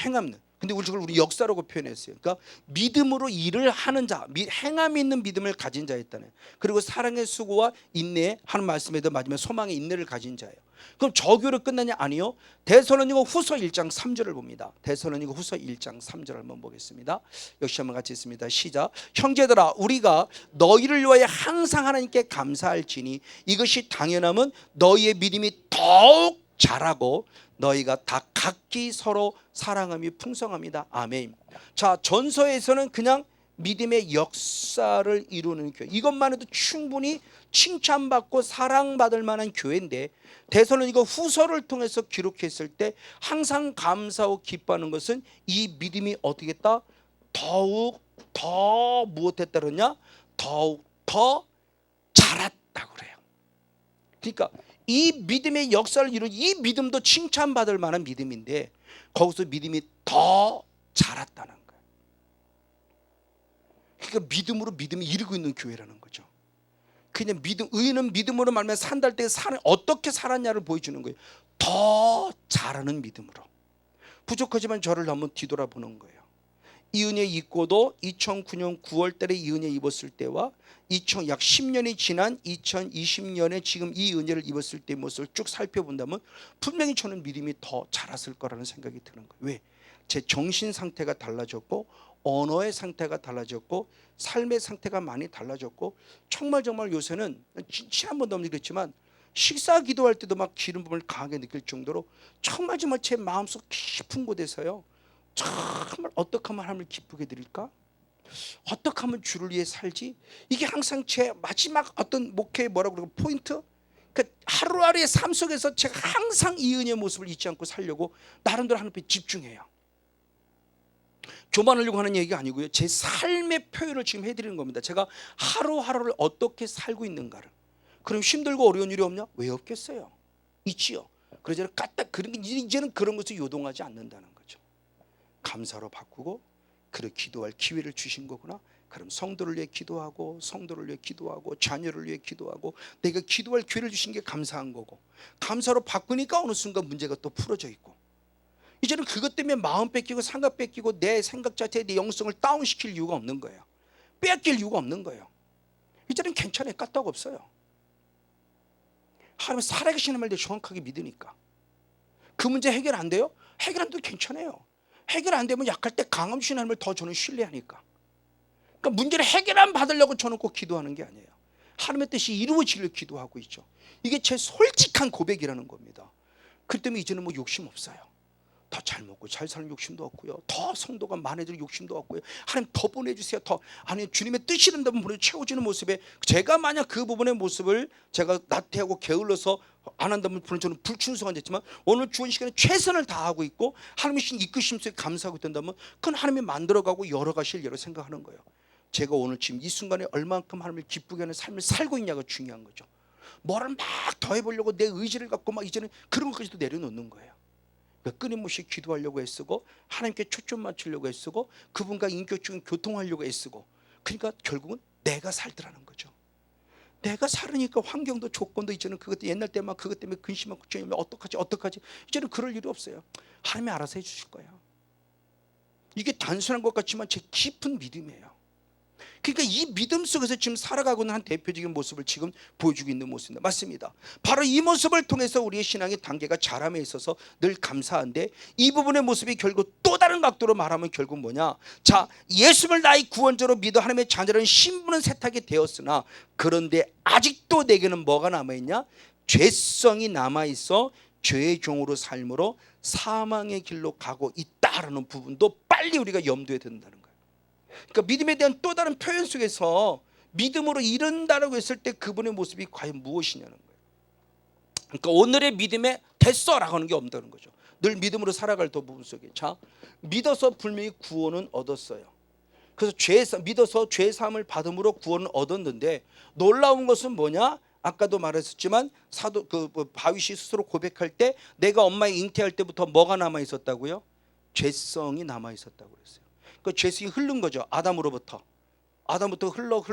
행함은. 근데 우리 역사라고 표현했어요. 그러니까 믿음으로 일을 하는 자, 행함이 있는 믿음을 가진 자였다네. 그리고 사랑의 수고와 인내 하는 말씀에도 맞으면 소망의 인내를 가진 자예요. 그럼 저교로 끝나냐? 아니요. 데살로니가 후서 1장 3절을 봅니다. 데살로니가 후서 1장 3절 한번 보겠습니다. 역시 한번 같이 있습니다. 시작. 형제들아, 우리가 너희를 위하여 항상 하나님께 감사할지니 이것이 당연함은 너희의 믿음이 더욱 자라고 너희가 다 각기 서로 사랑함이 풍성합니다. 아멘. 자, 전서에서는 그냥 믿음의 역사를 이루는 교회, 이것만 해도 충분히 칭찬받고 사랑받을 만한 교회인데, 데살로니가 후서를 통해서 기록했을 때 항상 감사하고 기뻐하는 것은 이 믿음이 어떻게 했다? 더욱 더 무엇했다 그러냐? 더욱 더 자랐다고 그래요. 그러니까 이 믿음의 역사를 이룬 이 믿음도 칭찬받을 만한 믿음인데 거기서 믿음이 더 자랐다는 거예요. 그러니까 믿음으로 믿음이 이루고 있는 교회라는 거죠. 그냥 의인은 믿음으로 말하면 산달 때 어떻게 살았냐를 보여주는 거예요. 더 잘하는 믿음으로. 부족하지만 저를 한번 뒤돌아보는 거예요. 이 은혜 입고도 2009년 9월 달에 이 은혜 입었을 때와 약 10년이 지난 2020년에 지금 이 은혜를 입었을 때의 모습을 쭉 살펴본다면 분명히 저는 믿음이 더 자랐을 거라는 생각이 드는 거예요. 왜? 제 정신 상태가 달라졌고 언어의 상태가 달라졌고 삶의 상태가 많이 달라졌고 정말 요새는 지난번도 그랬지만 식사 기도할 때도 막 기름 부음을 강하게 느낄 정도로 정말 제 마음속 깊은 곳에서요, 정말 어떻게 하면 하나님을 기쁘게 드릴까? 어떻게 하면 주를 위해 살지? 이게 항상 제 마지막 어떤 목회의 뭐라고 그러고 포인트? 그러니까 하루하루의 삶 속에서 제가 항상 이 은혜의 모습을 잊지 않고 살려고 나름대로 하나님 앞에 집중해요. 교만하려고 하는 얘기가 아니고요, 제 삶의 표현을 지금 해드리는 겁니다. 제가 하루하루를 어떻게 살고 있는가를. 그럼 힘들고 어려운 일이 없냐? 왜 없겠어요? 있지요. 그러자 까딱 이제는 그런 것을 요동하지 않는다는 거죠. 감사로 바꾸고 그래 기도할 기회를 주신 거구나. 그럼 성도를 위해 기도하고 성도를 위해 기도하고 자녀를 위해 기도하고 내가 기도할 기회를 주신 게 감사한 거고, 감사로 바꾸니까 어느 순간 문제가 또 풀어져 있고, 이제는 그것 때문에 마음 뺏기고 생각 뺏기고 내 생각 자체에 내 영성을 다운시킬 이유가 없는 거예요. 빼앗길 이유가 없는 거예요. 이제는 괜찮아요. 까딱 없어요. 하나님 살아계시는 말들 정확하게 믿으니까. 그 문제 해결 안 돼요? 해결 안 돼도 괜찮아요. 해결 안 되면 약할 때 강함 주신 하나님을 더 저는 신뢰하니까. 그러니까 문제를 해결 안 받으려고 저는 꼭 기도하는 게 아니에요. 하나님의 뜻이 이루어지길 기도하고 있죠. 이게 제 솔직한 고백이라는 겁니다. 그 때문에 이제는 뭐 욕심 없어요. 더 잘 먹고 잘 사는 욕심도 없고요, 더 성도가 많아질 욕심도 없고요. 하나님 더 보내주세요. 더 아니 주님의 뜻이 된다면 보내 채워지는 모습에 제가 만약 그 부분의 모습을 제가 나태하고 게을러서 안 한다면 저는 불충성한 됐지만 오늘 주은 시간에 최선을 다하고 있고 하나님의 신 이끄심 속에 감사하고 된다면 그건 하나님이 만들어가고 열어가실 예로 생각하는 거예요. 제가 오늘 지금 이 순간에 얼만큼 하나님을 기쁘게 하는 삶을 살고 있냐가 중요한 거죠. 뭐를 막 더해보려고 내 의지를 갖고 막 이제는 그런 것까지도 내려놓는 거예요. 끊임없이 기도하려고 애쓰고 하나님께 초점 맞추려고 애쓰고 그분과 인격적인 교통하려고 애쓰고, 그러니까 결국은 내가 살더라는 거죠. 내가 살으니까 환경도 조건도 이제는 그것 옛날 때만 그것 때문에 근심하고 걱정하면 어떡하지 이제는 그럴 일이 없어요. 하나님이 알아서 해주실 거예요. 이게 단순한 것 같지만 제 깊은 믿음이에요. 그러니까 이 믿음 속에서 지금 살아가고 있는 한 대표적인 모습을 지금 보여주고 있는 모습입니다. 맞습니다. 바로 이 모습을 통해서 우리의 신앙의 단계가 자람에 있어서 늘 감사한데, 이 부분의 모습이 결국 또 다른 각도로 말하면 결국 뭐냐? 자, 예수를 나의 구원자로 믿어 하나님의 자녀라는 신분은 세탁이 되었으나 그런데 아직도 내게는 뭐가 남아있냐? 죄성이 남아있어 죄의 종으로 삶으로 사망의 길로 가고 있다라는 부분도 빨리 우리가 염두에 둔다는 거예요. 그러니까 믿음에 대한 또 다른 표현 속에서 믿음으로 이른다라고 했을 때 그분의 모습이 과연 무엇이냐는 거예요. 그러니까 오늘의 믿음에 됐어라고 하는 게 없다는 거죠. 늘 믿음으로 살아갈 더 부분 속에, 자, 믿어서 분명히 구원은 얻었어요. 그래서 믿어서 죄 사함을 받음으로 구원을 얻었는데 놀라운 것은 뭐냐? 아까도 말했었지만 사도 바위시 스스로 고백할 때 내가 엄마의 잉태할 때부터 뭐가 남아 있었다고요? 죄성이 남아 있었다고 그랬어요. 그 죄성이 흐른 거죠. 아담부터 흘러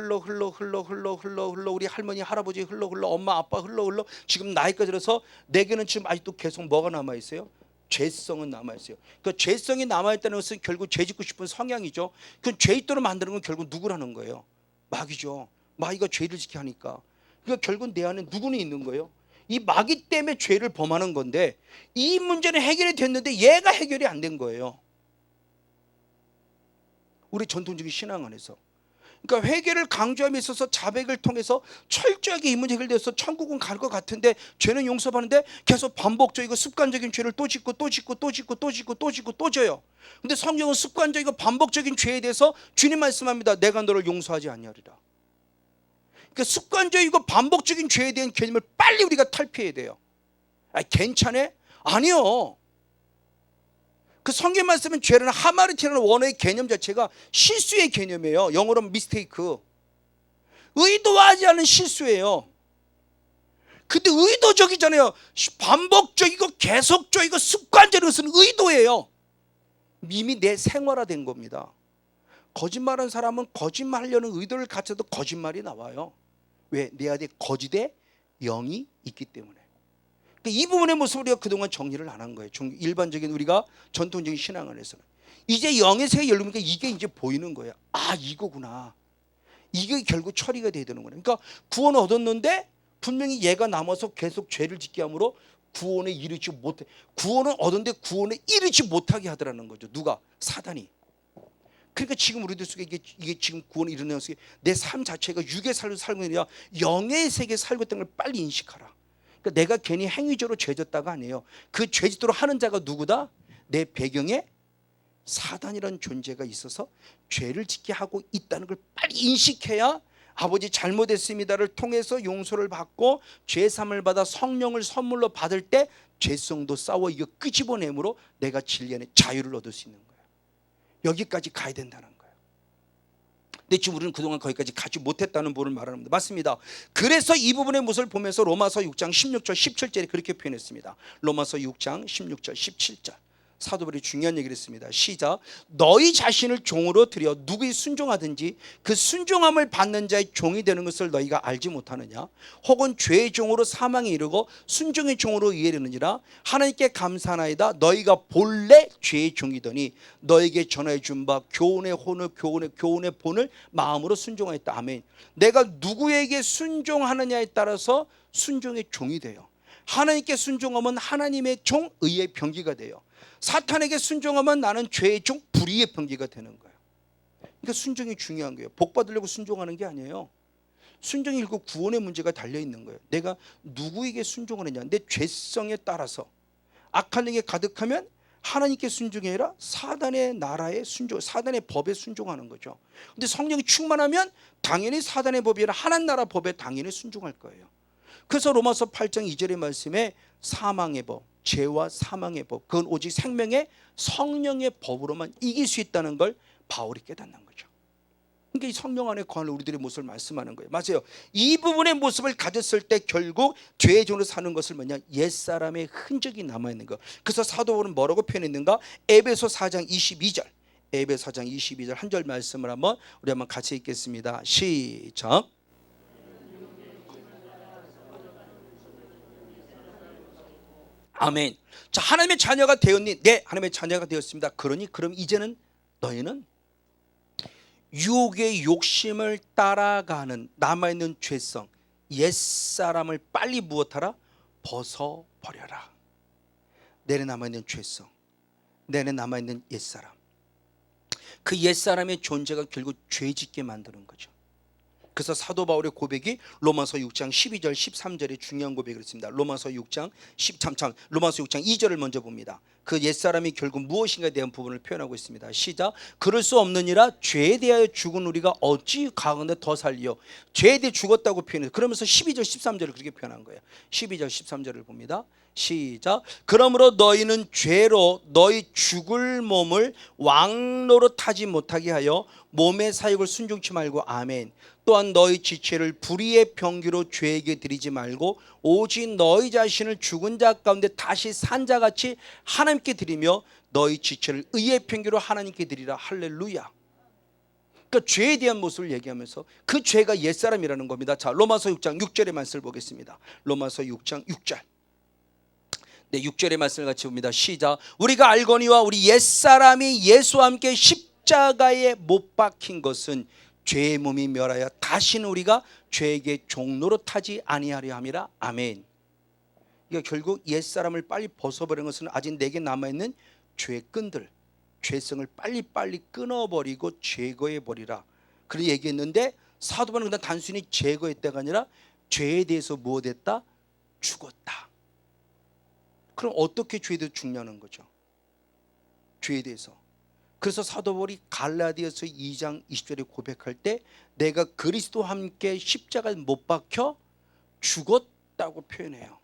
우리 할머니 할아버지 흘러 엄마 아빠 흘러 지금 나이까지 들어서 내게는 지금 아직도 계속 뭐가 남아 있어요? 죄성은 남아있어요. 그 죄성이 남아있다는 것은 결국 죄 짓고 싶은 성향이죠. 그 죄짓도록 만드는 건 결국 누구라는 거예요? 마귀죠. 마귀가 죄를 짓게 하니까. 그러니까 결국 내 안에 누구는 있는 거예요? 이 마귀 때문에 죄를 범하는 건데, 이 문제는 해결이 됐는데 얘가 해결이 안 된 거예요. 우리 전통적인 신앙 안에서. 그러니까 회개를 강조함에 있어서 자백을 통해서 철저하게 이 문제 해결돼서 천국은 갈 것 같은데, 죄는 용서받는데 계속 반복적이고 습관적인 죄를 또 짓고 또 짓고 또 짓고 또 짓고 또 짓고 또 져요. 근데 성경은 습관적이고 반복적인 죄에 대해서 주님 말씀합니다. 내가 너를 용서하지 아니하리라. 그러니까 습관적이고 반복적인 죄에 대한 개념을 빨리 우리가 탈피해야 돼요. 괜찮아? 아니요. 그 성경 말씀은 죄라는 하마르티라는 원어의 개념 자체가 실수의 개념이에요. 영어로 미스테이크. 의도하지 않은 실수예요. 근데 의도적이잖아요. 반복적이고 계속적이고 습관적인 것은 의도예요. 이미 내 생활화된 겁니다. 거짓말하는 사람은 거짓말하려는 의도를 갖춰도 거짓말이 나와요. 왜? 내 안에 거짓의 영이 있기 때문에. 이 부분의 모습을 우리가 그동안 정리를 안 한 거예요. 일반적인 우리가 전통적인 신앙 안에서는. 이제 영의 세계 열리니까 이게 이제 보이는 거예요. 아, 이거구나. 이게 결국 처리가 돼야 되는 거예요. 그러니까 구원을 얻었는데 분명히 얘가 남아서 계속 죄를 짓게 함으로 구원에 이르지 못해. 구원을 얻었는데 구원에 이르지 못하게 하더라는 거죠. 누가? 사단이. 그러니까 지금 우리들 속에 이게 지금 구원을 이루는 속에 내 삶 자체가 육의 삶을 살고 있는 게 아니라 영의 세계에 살고 있다는 걸 빨리 인식하라. 그러니까 내가 괜히 행위적으로 죄졌다가 아니에요. 그 죄짓도록 하는 자가 누구다? 내 배경에 사단이라는 존재가 있어서 죄를 짓게 하고 있다는 걸 빨리 인식해야 아버지 잘못했습니다를 통해서 용서를 받고 죄사함을 받아 성령을 선물로 받을 때 죄성도 싸워 이거 끄집어내므로 내가 진리 안에 자유를 얻을 수 있는 거예요. 여기까지 가야 된다는 거예요. 근데 지금 우리는 그동안 거기까지 가지 못했다는 부분을 말하는 겁니다. 맞습니다. 그래서 이 부분의 모습을 보면서 로마서 6장 16절 17절에 그렇게 표현했습니다. 로마서 6장 16절 17절 사도 바울이 중요한 얘기를 했습니다. 시작. 너희 자신을 종으로 들여 누구에 순종하든지 그 순종함을 받는 자의 종이 되는 것을 너희가 알지 못하느냐? 혹은 죄의 종으로 사망에 이르고 순종의 종으로 의에 이르느니라. 하나님께 감사하나이다. 너희가 본래 죄의 종이더니 너에게 전하여 준 바 교훈의 혼을 교훈의 본을 마음으로 순종하였다. 아멘. 내가 누구에게 순종하느냐에 따라서 순종의 종이 돼요. 하나님께 순종하면 하나님의 종, 의의 병기가 돼요. 사탄에게 순종하면 나는 죄의 종, 불의의 병기가 되는 거예요. 그러니까 순종이 중요한 거예요. 복 받으려고 순종하는 게 아니에요. 순종이 일고 구원의 문제가 달려있는 거예요. 내가 누구에게 순종하느냐. 내 죄성에 따라서 악한 영에 가득하면 하나님께 순종이 아니라 사단의 나라에 순종, 사단의 법에 순종하는 거죠. 근데 성령이 충만하면 당연히 사단의 법이 아니라 하나님 나라 법에 당연히 순종할 거예요. 그래서 로마서 8장 2절의 말씀에 사망의 법, 죄와 사망의 법, 그건 오직 생명의 성령의 법으로만 이길 수 있다는 걸 바울이 깨닫는 거죠. 그러니까 이 성령 안에 거하는 우리들의 모습을 말씀하는 거예요. 맞아요. 이 부분의 모습을 가졌을 때 결국 죄의 종으로 사는 것을 뭐냐? 옛사람의 흔적이 남아있는 것. 그래서 사도 바울은 뭐라고 표현했는가? 에베소 4장 22절 에베소 4장 22절 한 절 말씀을 우리 한번 같이 읽겠습니다. 시작. 아멘. 자, 하나님의 자녀가 되었니? 네, 하나님의 자녀가 되었습니다. 그러니 그럼 이제는 너희는 유혹의 욕심을 따라가는 남아있는 죄성, 옛사람을 빨리 무엇하라? 벗어버려라. 내내 남아있는 죄성, 내내 남아있는 옛사람. 그 옛사람의 존재가 결국 죄짓게 만드는 거죠. 그래서 사도 바울의 고백이 로마서 6장 12절 13절에 중요한 고백을 했습니다. 로마서 6장 2절을 먼저 봅니다. 그 옛사람이 결국 무엇인가에 대한 부분을 표현하고 있습니다. 시작. 그럴 수 없느니라 죄에 대하여 죽은 우리가 어찌 가운데 더 살리요. 죄에 대해 죽었다고 표현해요. 그러면서 12절 13절을 그렇게 표현한 거예요. 12절 13절을 봅니다. 시작. 그러므로 너희는 죄로 너희 죽을 몸을 왕노로 타지 못하게 하여 몸의 사욕을 순종치 말고 아멘. 또한 너희 지체를 불의의 병기로 죄에게 드리지 말고 오직 너희 자신을 죽은 자 가운데 다시 산 자같이 하나님께 드리며 너희 지체를 의의 병기로 하나님께 드리라. 할렐루야. 그러니까 죄에 대한 모습을 얘기하면서 그 죄가 옛사람이라는 겁니다. 자, 로마서 6장 6절의 말씀을 보겠습니다. 로마서 6장 6절. 네, 6절의 말씀을 같이 봅니다. 시작. 우리가 알거니와 우리 옛사람이 예수와 함께 십자가에 못 박힌 것은 죄의 몸이 멸하여 다시는 우리가 죄에게 종로로 타지 아니하려 함이라. 아멘. 그러니까 결국 옛사람을 빨리 벗어버리는 것은 아직 내게 남아있는 죄의 끈들, 죄성을 빨리빨리 끊어버리고 제거해버리라. 그렇게 얘기했는데 사도 바울은 그냥 단순히 제거했다가 아니라 죄에 대해서 무엇했다? 죽었다. 그럼 어떻게 죄에 대해서 죽냐는 거죠. 죄에 대해서. 그래서 사도 바울이 갈라디아서 2장 20절에 고백할 때 내가 그리스도와 함께 십자가에 못 박혀 죽었다고 표현해요.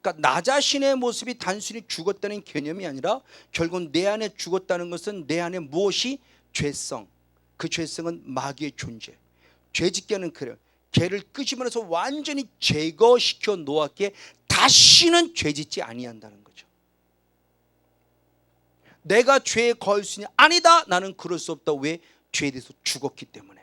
그러니까 나 자신의 모습이 단순히 죽었다는 개념이 아니라 결국 내 안에 죽었다는 것은 내 안에 무엇이? 죄성. 그 죄성은 마귀의 존재. 죄짓게 하는 걔를 끄집어내서 완전히 제거시켜 놓았기에 다시는 죄짓지 아니한다는 거죠. 내가 죄에 거할 수 있냐? 아니다. 나는 그럴 수 없다. 왜? 죄에 대해서 죽었기 때문에.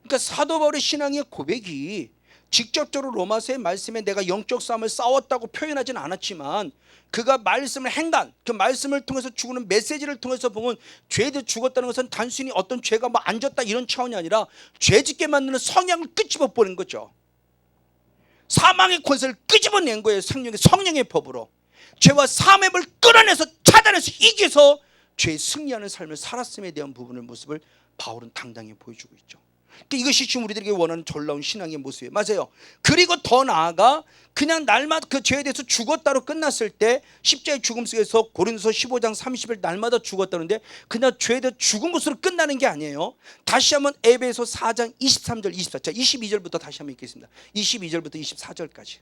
그러니까 사도 바울의 신앙의 고백이 직접적으로 로마서의 말씀에 내가 영적 싸움을 싸웠다고 표현하지는 않았지만 그가 말씀을 행간, 그 말씀을 통해서 주는 메시지를 통해서 보면 죄에 대해 죽었다는 것은 단순히 어떤 죄가 뭐 안 졌다 이런 차원이 아니라 죄짓게 만드는 성향을 끄집어버린 거죠. 사망의 권세를 끄집어낸 거예요. 성령의 법으로. 죄와 사망의 법을 끌어내서 차단해서 이겨서 죄에 승리하는 삶을 살았음에 대한 부분의 모습을 바울은 당당히 보여주고 있죠. 그러니까 이것이 지금 우리들에게 원하는 놀라운 신앙의 모습이에요. 맞아요. 그리고 더 나아가 그냥 날마다 그 죄에 대해서 죽었다로 끝났을 때 십자가의 죽음 속에서 고린도서 15장 30일 날마다 죽었다는데 그냥 죄에 대해 죽은 것으로 끝나는 게 아니에요. 다시 한번 에베소 4장 23절 24절 22절부터 다시 한번 읽겠습니다. 22절부터 24절까지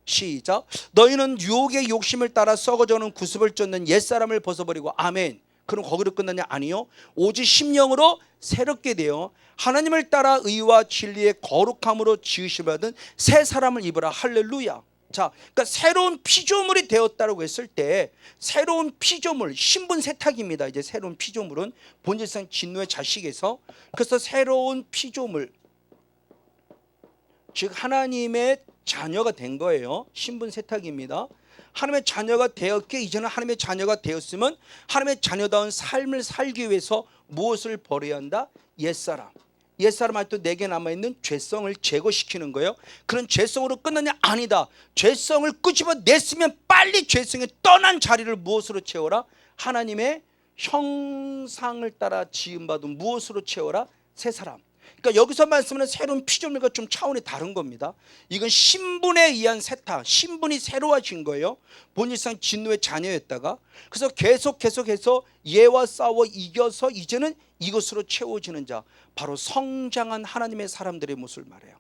시작. 너희는 유혹의 욕심을 따라 썩어져는 구습을 쫓는 옛사람을 벗어버리고. 아멘. 그럼 거기로 끝났냐? 아니요. 오직 심령으로 새롭게 되어 하나님을 따라 의와 진리의 거룩함으로 지으심을 받은 새 사람을 입으라. 할렐루야. 자, 그러니까 새로운 피조물이 되었다고 했을 때 새로운 피조물, 신분 세탁입니다. 이제 새로운 피조물은 본질상 진노의 자식에서 그래서 새로운 피조물, 즉 하나님의 자녀가 된 거예요. 신분 세탁입니다. 하나님의 자녀가 되었기에 이제는 하나님의 자녀가 되었으면 하나님의 자녀다운 삶을 살기 위해서 무엇을 버려야 한다? 옛사람. 옛사람한테 또 내게 남아있는 죄성을 제거시키는 거예요. 그런 죄성으로 끝나냐? 아니다. 죄성을 끄집어냈으면 빨리 죄성에 떠난 자리를 무엇으로 채워라? 하나님의 형상을 따라 지음받은 무엇으로 채워라? 새 사람. 그러니까 여기서 말씀하는 새로운 피조물과 좀 차원이 다른 겁니다. 이건 신분에 의한 세탁, 신분이 새로워진 거예요. 본질상 진노의 자녀였다가 그래서 계속해서 예와 싸워 이겨서 이제는 이것으로 채워지는 자, 바로 성장한 하나님의 사람들의 모습을 말해요.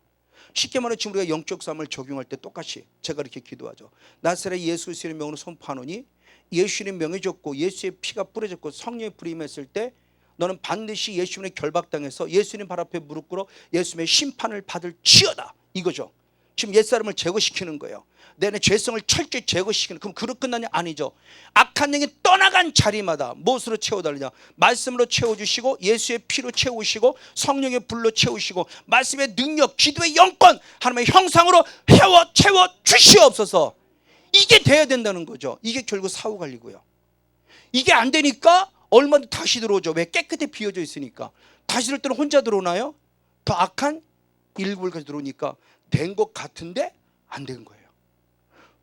쉽게 말해 지금 우리가 영적 싸움을 적용할 때 똑같이 제가 이렇게 기도하죠. 나사렛 예수 그리스도의 명으로 선포하노니 예수님 명해졌고 예수의 피가 뿌려졌고 성령의 불이 임했을 때 너는 반드시 예수님의 결박당해서 예수님 발 앞에 무릎 꿇어 예수님의 심판을 받을 지어다 이거죠. 지금 옛사람을 제거시키는 거예요. 내 죄성을 철저히 제거시키는. 그럼 그로 끝나냐? 아니죠. 악한 영이 떠나간 자리마다 무엇으로 채워달라냐? 말씀으로 채워주시고 예수의 피로 채우시고 성령의 불로 채우시고 말씀의 능력, 기도의 영권, 하나님의 형상으로 채워 주시옵소서. 이게 돼야 된다는 거죠. 이게 결국 사후관리고요. 이게 안 되니까 얼마든지 다시 들어오죠. 왜? 깨끗이 비워져 있으니까. 다시 들을 때는 혼자 들어오나요? 더 악한 일굴까지 들어오니까 된 것 같은데 안 된 거예요.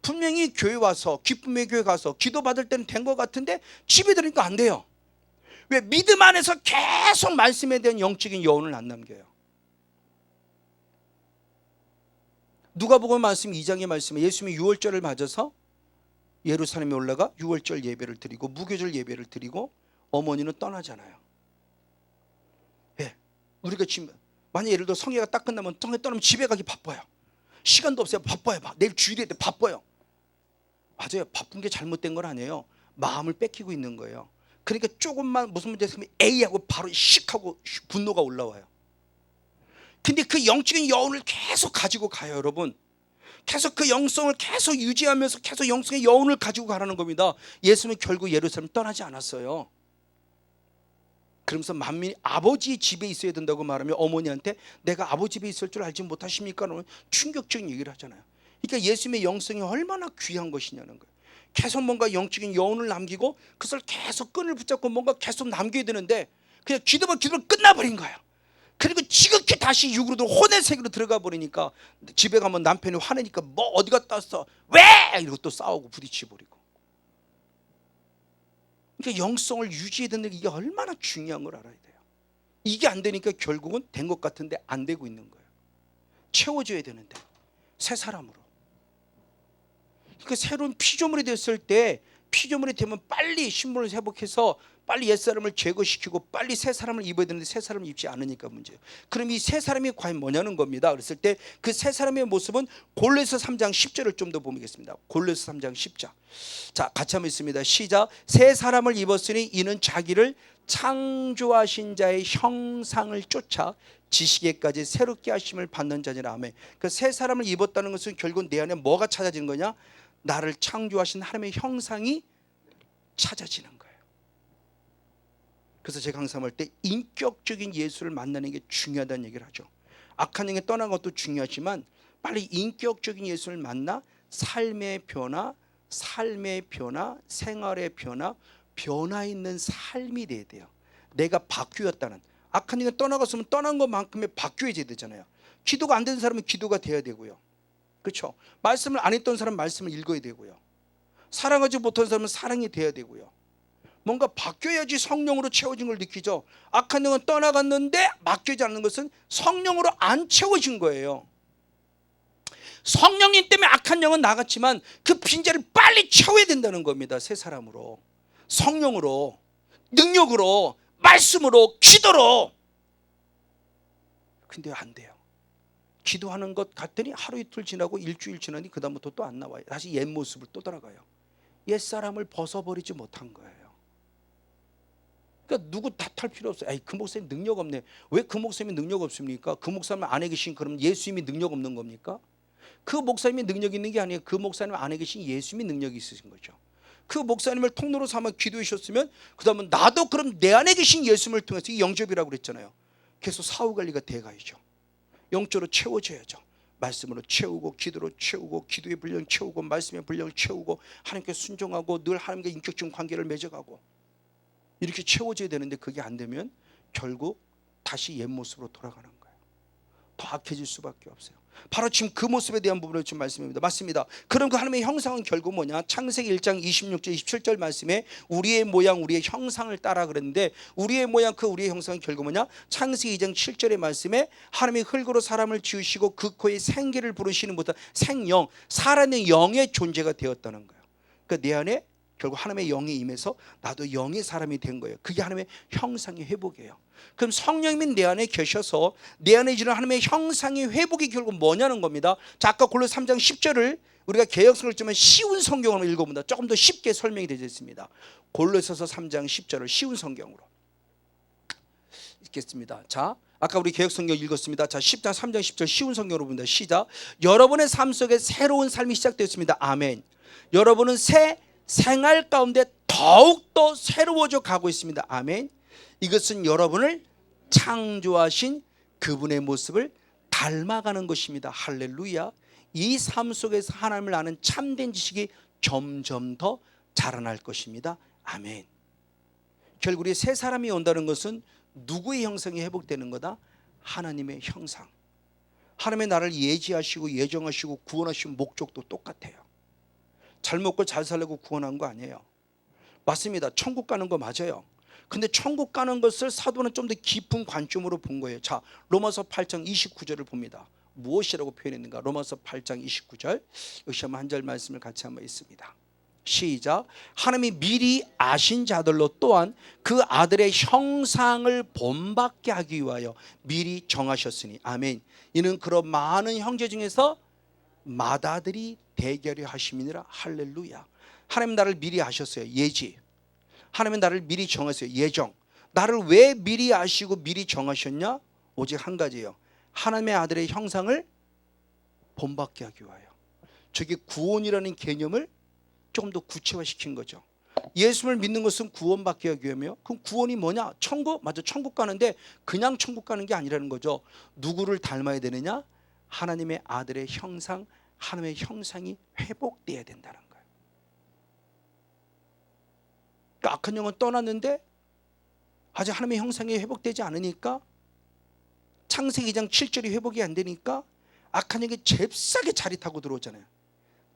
분명히 교회 와서 기쁨의 교회 가서 기도 받을 때는 된 것 같은데 집에 들으니까 안 돼요. 왜? 믿음 안에서 계속 말씀에 대한 영적인 여운을 안 남겨요. 누가복음 말씀 2장의 말씀에 예수님이 유월절을 맞아서 예루살렘에 올라가 유월절 예배를 드리고 무교절 예배를 드리고 어머니는 떠나잖아요. 예, 우리가 지금 만약 예를 들어 성회가 딱 끝나면 성회 떠나면 집에 가기 바빠요. 시간도 없어요. 바빠요. 내일 주일인데 바빠요. 맞아요. 바쁜 게 잘못된 건 아니에요. 마음을 뺏기고 있는 거예요. 그러니까 조금만 무슨 문제 생기면 에이 하고 바로 씩하고 분노가 올라와요. 근데 그 영적인 여운을 계속 가지고 가요. 여러분, 계속 그 영성을 계속 유지하면서 계속 영성의 여운을 가지고 가라는 겁니다. 예수님은 결국 예루살렘 떠나지 않았어요. 그러면서 만민이 아버지 집에 있어야 된다고 말하면 어머니한테 내가 아버지 집에 있을 줄 알지 못하십니까? 충격적인 얘기를 하잖아요. 그러니까 예수님의 영성이 얼마나 귀한 것이냐는 거예요. 계속 뭔가 영적인 여운을 남기고 그것을 계속 끈을 붙잡고 뭔가 계속 남겨야 되는데 그냥 기도만 끝나버린 거예요. 그리고 지극히 다시 육으로 혼의 세계로 들어가 버리니까 집에 가면 남편이 화내니까 뭐 어디 갔다 왔어 왜 이러고 또 싸우고 부딪혀 버리고. 그러니까 영성을 유지해야 되는 게 이게 얼마나 중요한 걸 알아야 돼요. 이게 안 되니까 결국은 된 것 같은데 안 되고 있는 거예요. 채워줘야 되는데 새 사람으로. 그러니까 새로운 피조물이 됐을 때 피조물이 되면 빨리 신분을 회복해서 빨리 옛사람을 제거시키고 빨리 새 사람을 입어야 되는데 새 사람을 입지 않으니까 문제예요. 그럼 이 새 사람이 과연 뭐냐는 겁니다. 그랬을 때 그 새 사람의 모습은 골로새 3장 10절을 좀 더 보겠습니다. 골로새 3장 10절. 자, 같이 한번 있습니다. 시작. 새 사람을 입었으니 이는 자기를 창조하신 자의 형상을 쫓아 지식에까지 새롭게 하심을 받는 자니라. 아멘. 그 새 사람을 입었다는 것은 결국 내 안에 뭐가 찾아지는 거냐? 나를 창조하신 하나님의 형상이 찾아지는 거예요. 그래서 제가 항상 할 때 인격적인 예수를 만나는 게 중요하다는 얘기를 하죠. 악한 영에 떠난 것도 중요하지만 빨리 인격적인 예수를 만나 삶의 변화, 생활의 변화 있는 삶이 돼야 돼요. 내가 바뀌었다는. 악한 영에 떠나갔으면 떠난 것만큼의 바뀌어야 되잖아요. 기도가 안 되는 사람은 기도가 돼야 되고요. 그렇죠? 말씀을 안 했던 사람은 말씀을 읽어야 되고요. 사랑하지 못한 사람은 사랑이 돼야 되고요. 뭔가 바뀌어야지 성령으로 채워진 걸 느끼죠. 악한 영은 떠나갔는데 바뀌지 않는 것은 성령으로 안 채워진 거예요. 성령님 때문에 악한 영은 나갔지만 그 빈자리를 빨리 채워야 된다는 겁니다. 새 사람으로, 성령으로, 능력으로, 말씀으로, 기도로. 근데 안 돼요. 기도하는 것 같더니 하루 이틀 지나고 일주일 지나니 그 다음부터 또 안 나와요. 다시 옛 모습을 또 돌아가요. 옛사람을 벗어버리지 못한 거예요. 그러니까 누구 탓할 필요 없어요. 에이, 그 목사님 능력 없네. 왜 그 목사님이 능력 없습니까? 그 목사님 안에 계신 그럼 예수님이 능력 없는 겁니까? 그 목사님이 능력 있는 게 아니에요. 그 목사님 안에 계신 예수님이 능력이 있으신 거죠. 그 목사님을 통로로 삼아 기도해 주셨으면 그 다음은 나도 그럼 내 안에 계신 예수님을 통해서 이 영접이라고 그랬잖아요. 계속 사후관리가 돼가야죠. 영적으로 채워져야죠. 말씀으로 채우고 기도로 채우고 기도의 분량 채우고 말씀의 분량을 채우고 하나님께 순종하고 늘 하나님과 인격적인 관계를 맺어가고 이렇게 채워져야 되는데 그게 안 되면 결국 다시 옛 모습으로 돌아가는 거예요. 더 악해질 수밖에 없어요. 바로 지금 그 모습에 대한 부분을 지금 말씀입니다. 맞습니다. 그럼 그 하나님의 형상은 결국 뭐냐? 창세기 1장 26절 27절 말씀에 우리의 모양 우리의 형상을 따라 그랬는데 우리의 모양 그 우리의 형상은 결국 뭐냐? 창세기 2장 7절의 말씀에 하나님이 흙으로 사람을 지으시고 그 코에 생기를 부르시는 보다 생영 살아있는 영의 존재가 되었다는 거예요. 그러니까 내 안에 결국 하나님의 영이 임해서 나도 영의 사람이 된 거예요. 그게 하나님의 형상의 회복이에요. 그럼 성령님이 내 안에 계셔서 내 안에 이루는 하나님의 형상의 회복이 결국 뭐냐는 겁니다. 자, 아까 골로새 3장 10절을 우리가 개역성을 좀 쉬운 성경으로 읽어본다. 조금 더 쉽게 설명이 되어 있습니다. 골로새서 3장 10절을 쉬운 성경으로 읽겠습니다. 자, 아까 우리 개역성경 읽었습니다. 자, 10장 3장 10절 쉬운 성경으로 봅니다. 시작. 여러분의 삶 속에 새로운 삶이 시작되었습니다. 아멘. 여러분은 새 생활 가운데 더욱더 새로워져 가고 있습니다. 아멘. 이것은 여러분을 창조하신 그분의 모습을 닮아가는 것입니다. 할렐루야. 이 삶 속에서 하나님을 아는 참된 지식이 점점 더 자라날 것입니다. 아멘. 결국 우리 새 사람이 온다는 것은 누구의 형상이 회복되는 거다? 하나님의 형상. 하나님의 나를 예지하시고 예정하시고 구원하신 목적도 똑같아요. 잘 먹고 잘 살려고 구원한 거 아니에요. 맞습니다. 천국 가는 거 맞아요. 근데 천국 가는 것을 사도는 좀 더 깊은 관점으로 본 거예요. 자, 로마서 8장 29절을 봅니다. 무엇이라고 표현했는가? 로마서 8장 29절. 여기 한번 한 절 말씀을 같이 한번 읽습니다. 시작. 하나님이 미리 아신 자들로 또한 그 아들의 형상을 본받게 하기 위하여 미리 정하셨으니. 아멘. 이는 그런 많은 형제 중에서 맏아들이 되게하려 하심이니라. 할렐루야. 하나님 나를 미리 아셨어요. 예지. 하나님은 나를 미리 정하셨어요. 예정. 나를 왜 미리 아시고 미리 정하셨냐? 오직 한 가지예요. 하나님의 아들의 형상을 본받게 하기 위하여. 저게 구원이라는 개념을 조금 더 구체화시킨 거죠. 예수를 믿는 것은 구원받게 하기 위하며, 그럼 구원이 뭐냐? 천국? 맞아, 천국 가는데 그냥 천국 가는 게 아니라는 거죠. 누구를 닮아야 되느냐? 하나님의 아들의 형상, 하나님의 형상이 회복돼야 된다는 거예요. 그러니까 악한 영은 떠났는데 아직 하나님의 형상이 회복되지 않으니까, 창세기 2장 7절이 회복이 안 되니까 악한 영이 잽싸게 자리 타고 들어오잖아요.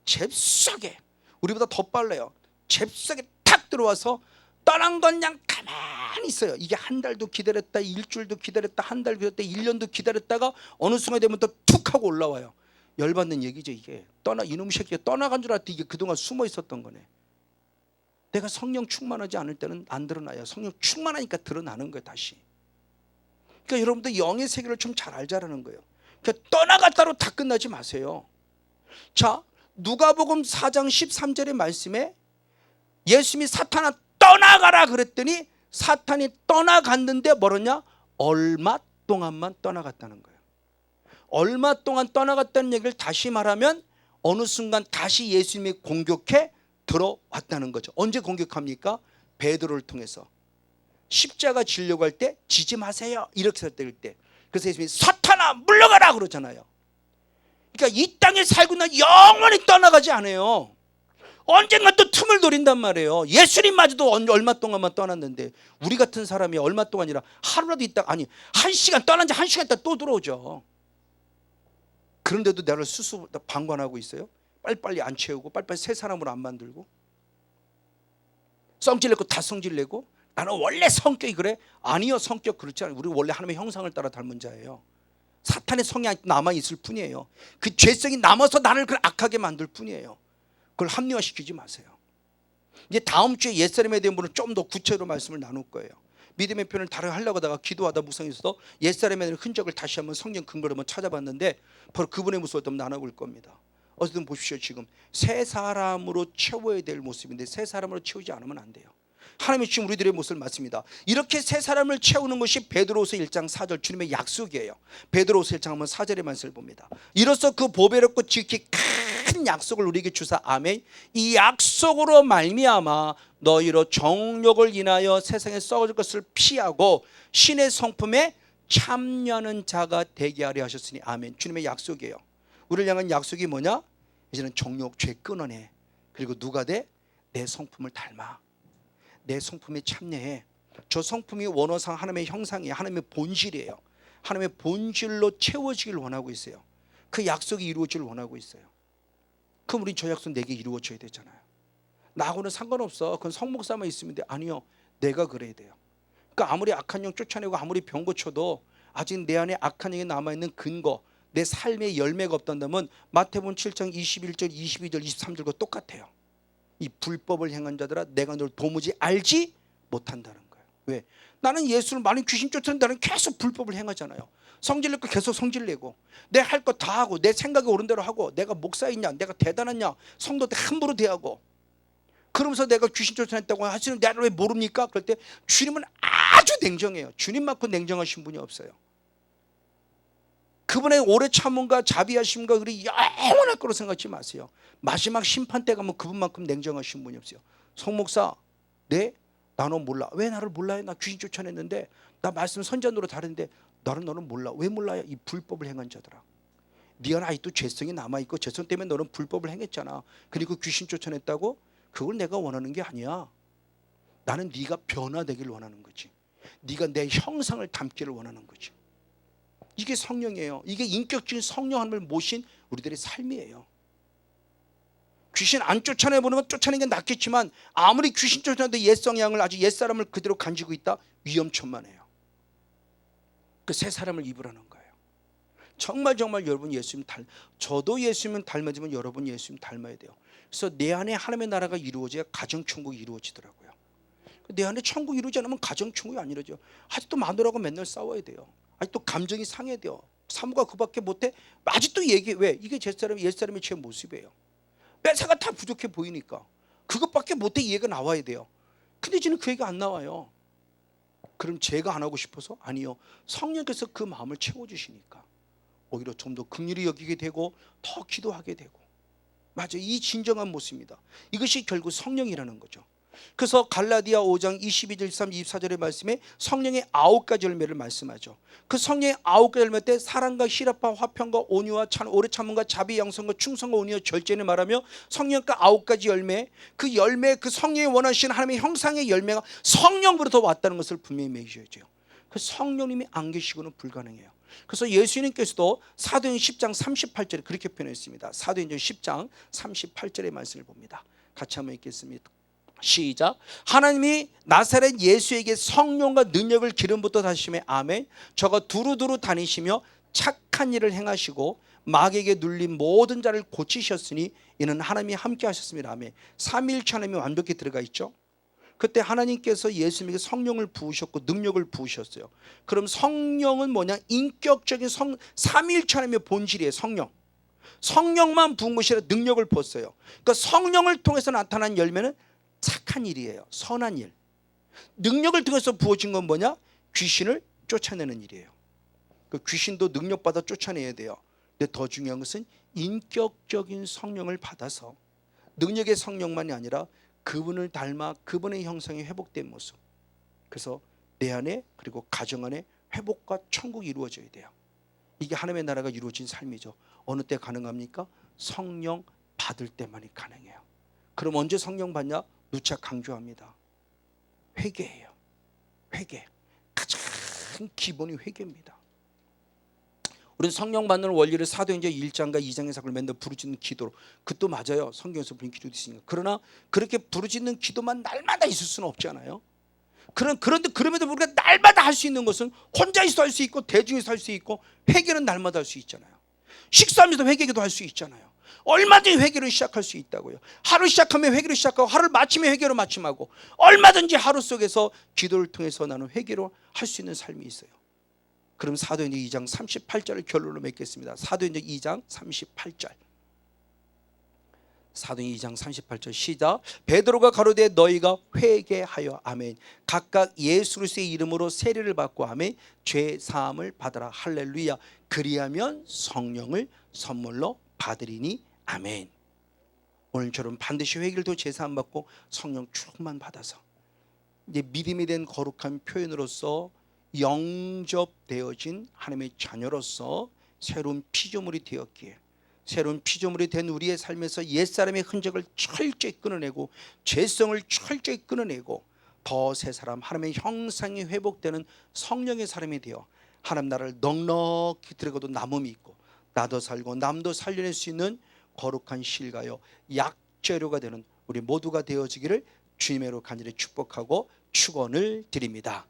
잽싸게, 우리보다 더 빨라요. 잽싸게 탁 들어와서 떠난 건 그냥 가만히 있어요. 이게 한 달도 기다렸다, 일주일도 기다렸다, 한 달 기다렸다, 1년도 기다렸다가 어느 순간 되면 또 툭 하고 올라와요. 열받는 얘기죠. 이게 이놈의 새끼가 떠나간 줄 알았더니 이게 그동안 숨어 있었던 거네. 내가 성령 충만하지 않을 때는 안 드러나요. 성령 충만하니까 드러나는 거예요. 다시. 그러니까 여러분들 영의 세계를 좀 잘 알자라는 거예요. 그러니까 떠나갔다로 다 끝나지 마세요. 자, 누가복음 4장 13절의 말씀에 예수님이 사탄아 떠나가라 그랬더니 사탄이 떠나갔는데 뭐랬냐? 얼마 동안만 떠나갔다는 거예요. 얼마 동안 떠나갔다는 얘기를 다시 말하면 어느 순간 다시 예수님이 공격해 들어왔다는 거죠. 언제 공격합니까? 베드로를 통해서. 십자가 지려고 할 때 지지 마세요 이렇게 할 때, 그래서 예수님이 사탄아 물러가라 그러잖아요. 그러니까 이 땅에 살고 난 영원히 떠나가지 않아요. 언젠가 또 틈을 노린단 말이에요. 예수님마저도 얼마 동안만 떠났는데 우리 같은 사람이 얼마 동안이라 하루라도 있다, 아니 1시간 떠난 지 1시간 있다 또 들어오죠. 그런데도 나를 스스로 방관하고 있어요. 빨리빨리 안 채우고 빨리빨리 새 사람으로 안 만들고, 성질 내고 다 성질 내고, 나는 원래 성격이 그래? 아니요, 성격 그렇지 않아요. 우리 원래 하나님의 형상을 따라 닮은 자예요. 사탄의 성향이 남아있을 뿐이에요. 그 죄성이 남아서 나를 악하게 만들 뿐이에요. 그걸 합리화시키지 마세요. 이제 다음 주에 옛사람에 대한 부분은 좀 더 구체적으로 말씀을 나눌 거예요. 믿음의 표현을 다르게 하려고 하다가 기도하다 묵상에서 옛사람에 대한 흔적을 다시 한번 성경 근거로 한번 찾아봤는데 바로 그분의 모습을 좀 나눠볼 겁니다. 어쨌든 보십시오. 지금 새 사람으로 채워야 될 모습인데 새 사람으로 채우지 않으면 안 돼요. 하나님이 지금 우리들의 모습을 맞습니다. 이렇게 새 사람을 채우는 것이 베드로후서 1장 4절 주님의 약속이에요. 베드로후서 1장 한번 4절의 말씀을 봅니다. 이로써 그 보배롭고 지극히 큰 약속을 우리에게 주사 아멘. 이 약속으로 말미암아 너희로 정욕을 인하여 세상에 썩어질 것을 피하고 신의 성품에 참여하는 자가 되게 하려 하셨으니 아멘. 주님의 약속이에요. 우리를 향한 약속이 뭐냐? 이제는 정욕 죄 끊어내. 그리고 누가 돼? 내 성품을 닮아. 내 성품에 참여해. 저 성품이 원어상 하나님의 형상이에요. 하나님의 본질이에요. 하나님의 본질로 채워지길 원하고 있어요. 그 약속이 이루어지길 원하고 있어요. 그럼 우린 저 약속 내게 이루어져야 되잖아요. 나하고는 상관없어. 그건 성목사만 있으면 돼. 아니요, 내가 그래야 돼요. 그러니까 아무리 악한 영 쫓아내고 아무리 병 고쳐도 아직 내 안에 악한 영이 남아있는 근거, 내 삶의 열매가 없단다면 마태복음 7장 21절 22절 23절과 똑같아요. 이 불법을 행한 자들아 내가 널 도무지 알지 못한다는 거예요. 왜? 나는 예수를 많이 귀신 쫓아내는 나는 계속 불법을 행하잖아요. 성질 내고 계속 성질 내고 내 할 거 다 하고 내 생각이 옳은 대로 하고 내가 목사이냐 내가 대단하냐 성도들 함부로 대하고 그러면서 내가 귀신 쫓아냈다고 하시는 나를 왜 모릅니까? 그럴 때 주님은 아주 냉정해요. 주님만큼 냉정하신 분이 없어요. 그분의 오래 참음과 자비하심과 우리 영원할 거로 생각하지 마세요. 마지막 심판 때 가면 그분만큼 냉정하신 분이 없어요. 송 목사, 네? 나 너 몰라. 왜 나를 몰라요? 나 귀신 쫓아냈는데 나 말씀 선전으로 다른데 너는 몰라. 왜 몰라요? 이 불법을 행한 자들아. 네가 아직도 죄성이 남아있고 죄성 때문에 너는 불법을 행했잖아. 그리고 귀신 쫓아냈다고? 그걸 내가 원하는 게 아니야. 나는 네가 변화되기를 원하는 거지. 네가 내 형상을 담기를 원하는 거지. 이게 성령이에요. 이게 인격적인 성령 하나님을 모신 우리들의 삶이에요. 귀신 안 쫓아내보는 건 쫓아내는 게 낫겠지만 아무리 귀신 쫓아내도 옛 성향을 아주 옛 사람을 그대로 간지고 있다 위험천만해요. 그 새 사람을 입으라는 거예요. 정말 여러분 예수님 저도 예수님 닮아지면 여러분 예수님 닮아야 돼요. 그래서 내 안에 하나님의 나라가 이루어져야 가정천국이 이루어지더라고요. 내 안에 천국이 이루어지지 않으면 가정천국이 안 이루어져요. 아직도 마누라하고 맨날 싸워야 돼요. 아직도 감정이 상해야 돼요. 사모가 그밖에 못해? 아직도 얘기해. 왜? 이게 옛사람의 제 모습이에요. 뼈사가 다 부족해 보이니까 그것밖에 못해 이해가 나와야 돼요. 근데 이제는 그 얘기가 안 나와요. 그럼 제가 안 하고 싶어서? 아니요. 성령께서 그 마음을 채워주시니까 오히려 좀 더 긍휼히 여기게 되고 더 기도하게 되고 맞아요. 이 진정한 모습입니다. 이것이 결국 성령이라는 거죠. 그래서 갈라디아 5장 22절 23, 24절의 말씀에 성령의 9가지 열매를 말씀하죠. 그 성령의 9가지 열매 때 사랑과 희락과 화평과 온유와 오래 참음과 자비 양성과 충성과 온유와 절제를 말하며 성령과 9가지 열매, 그 열매, 그 성령이 원하시는 하나님의 형상의 열매가 성령으로부터 왔다는 것을 분명히 매기셔야죠. 그 성령님이 안 계시고는 불가능해요. 그래서 예수님께서도 사도행전 10장 38절에 그렇게 표현했습니다. 사도행전 10장 38절의 말씀을 봅니다. 같이 한번 읽겠습니다. 시작. 하나님이 나사렛 예수에게 성령과 능력을 기름부터 다시매 아멘. 저가 두루두루 다니시며 착한 일을 행하시고 마귀에게 눌린 모든 자를 고치셨으니 이는 하나님이 함께 하셨습니다. 아멘. 삼위일체 하나님이 완벽히 들어가 있죠. 그때 하나님께서 예수님에게 성령을 부으셨고 능력을 부으셨어요. 그럼 성령은 뭐냐? 인격적인 삼위일체 하나님의 본질이에요. 성령만 부은 것이 아니라 능력을 부었어요. 그러니까 성령을 통해서 나타난 열매는 착한 일이에요. 선한 일. 능력을 통해서 부어진 건 뭐냐? 귀신을 쫓아내는 일이에요. 그 귀신도 능력받아 쫓아내야 돼요. 근데 더 중요한 것은 인격적인 성령을 받아서 능력의 성령만이 아니라 그분을 닮아 그분의 형상이 회복된 모습. 그래서 내 안에 그리고 가정 안에 회복과 천국이 이루어져야 돼요. 이게 하나님의 나라가 이루어진 삶이죠. 어느 때 가능합니까? 성령 받을 때만이 가능해요. 그럼 언제 성령 받냐? 누차 강조합니다. 회개예요. 회개. 가장 기본이 회개입니다. 우리는 성령 받는 원리를 사도행전 1장과 2장의 사건을 맨날 부르짖는 기도로, 그것도 맞아요. 성경에서 부르는 기도도 있으니까. 그러나 그렇게 부르짖는 기도만 날마다 있을 수는 없잖아요. 그런데 그럼에도 우리가 날마다 할 수 있는 것은 혼자 있어 할 수 있고 대중에서 할 수 있고 회개는 날마다 할 수 있잖아요. 식사하면서 회개기도 할 수 있잖아요. 얼마든지 회개를 시작할 수 있다고요. 하루 시작하면 회개를 시작하고 하루를 마치면 회개로 마침하고 얼마든지 하루 속에서 기도를 통해서 나는 회개로 할 수 있는 삶이 있어요. 그럼 사도행전 2장 38절을 결론으로 맺겠습니다. 사도행전 2장 38절. 사도행전 2장 38절 시작. 베드로가 가로되 너희가 회개하여 아멘. 각각 예수 그리스도의 이름으로 세례를 받고 아멘. 죄 사함을 받아라. 할렐루야. 그리하면 성령을 선물로 받으리니 아멘. 오늘처럼 반드시 회개를 통해 죄 사함 받고 성령 충만 받아서 이제 믿음이 된 거룩한 표현으로서 영접되어진 하나님의 자녀로서 새로운 피조물이 되었기에, 새로운 피조물이 된 우리의 삶에서 옛사람의 흔적을 철저히 끊어내고 죄성을 철저히 끊어내고 더 새 사람, 하나님의 형상이 회복되는 성령의 사람이 되어 하나님 나라를 넉넉히 들어가도 남음이 있고 나도 살고 남도 살려낼 수 있는 거룩한 실가요 약재료가 되는 우리 모두가 되어지기를 주님으로 간절히 축복하고 축원을 드립니다.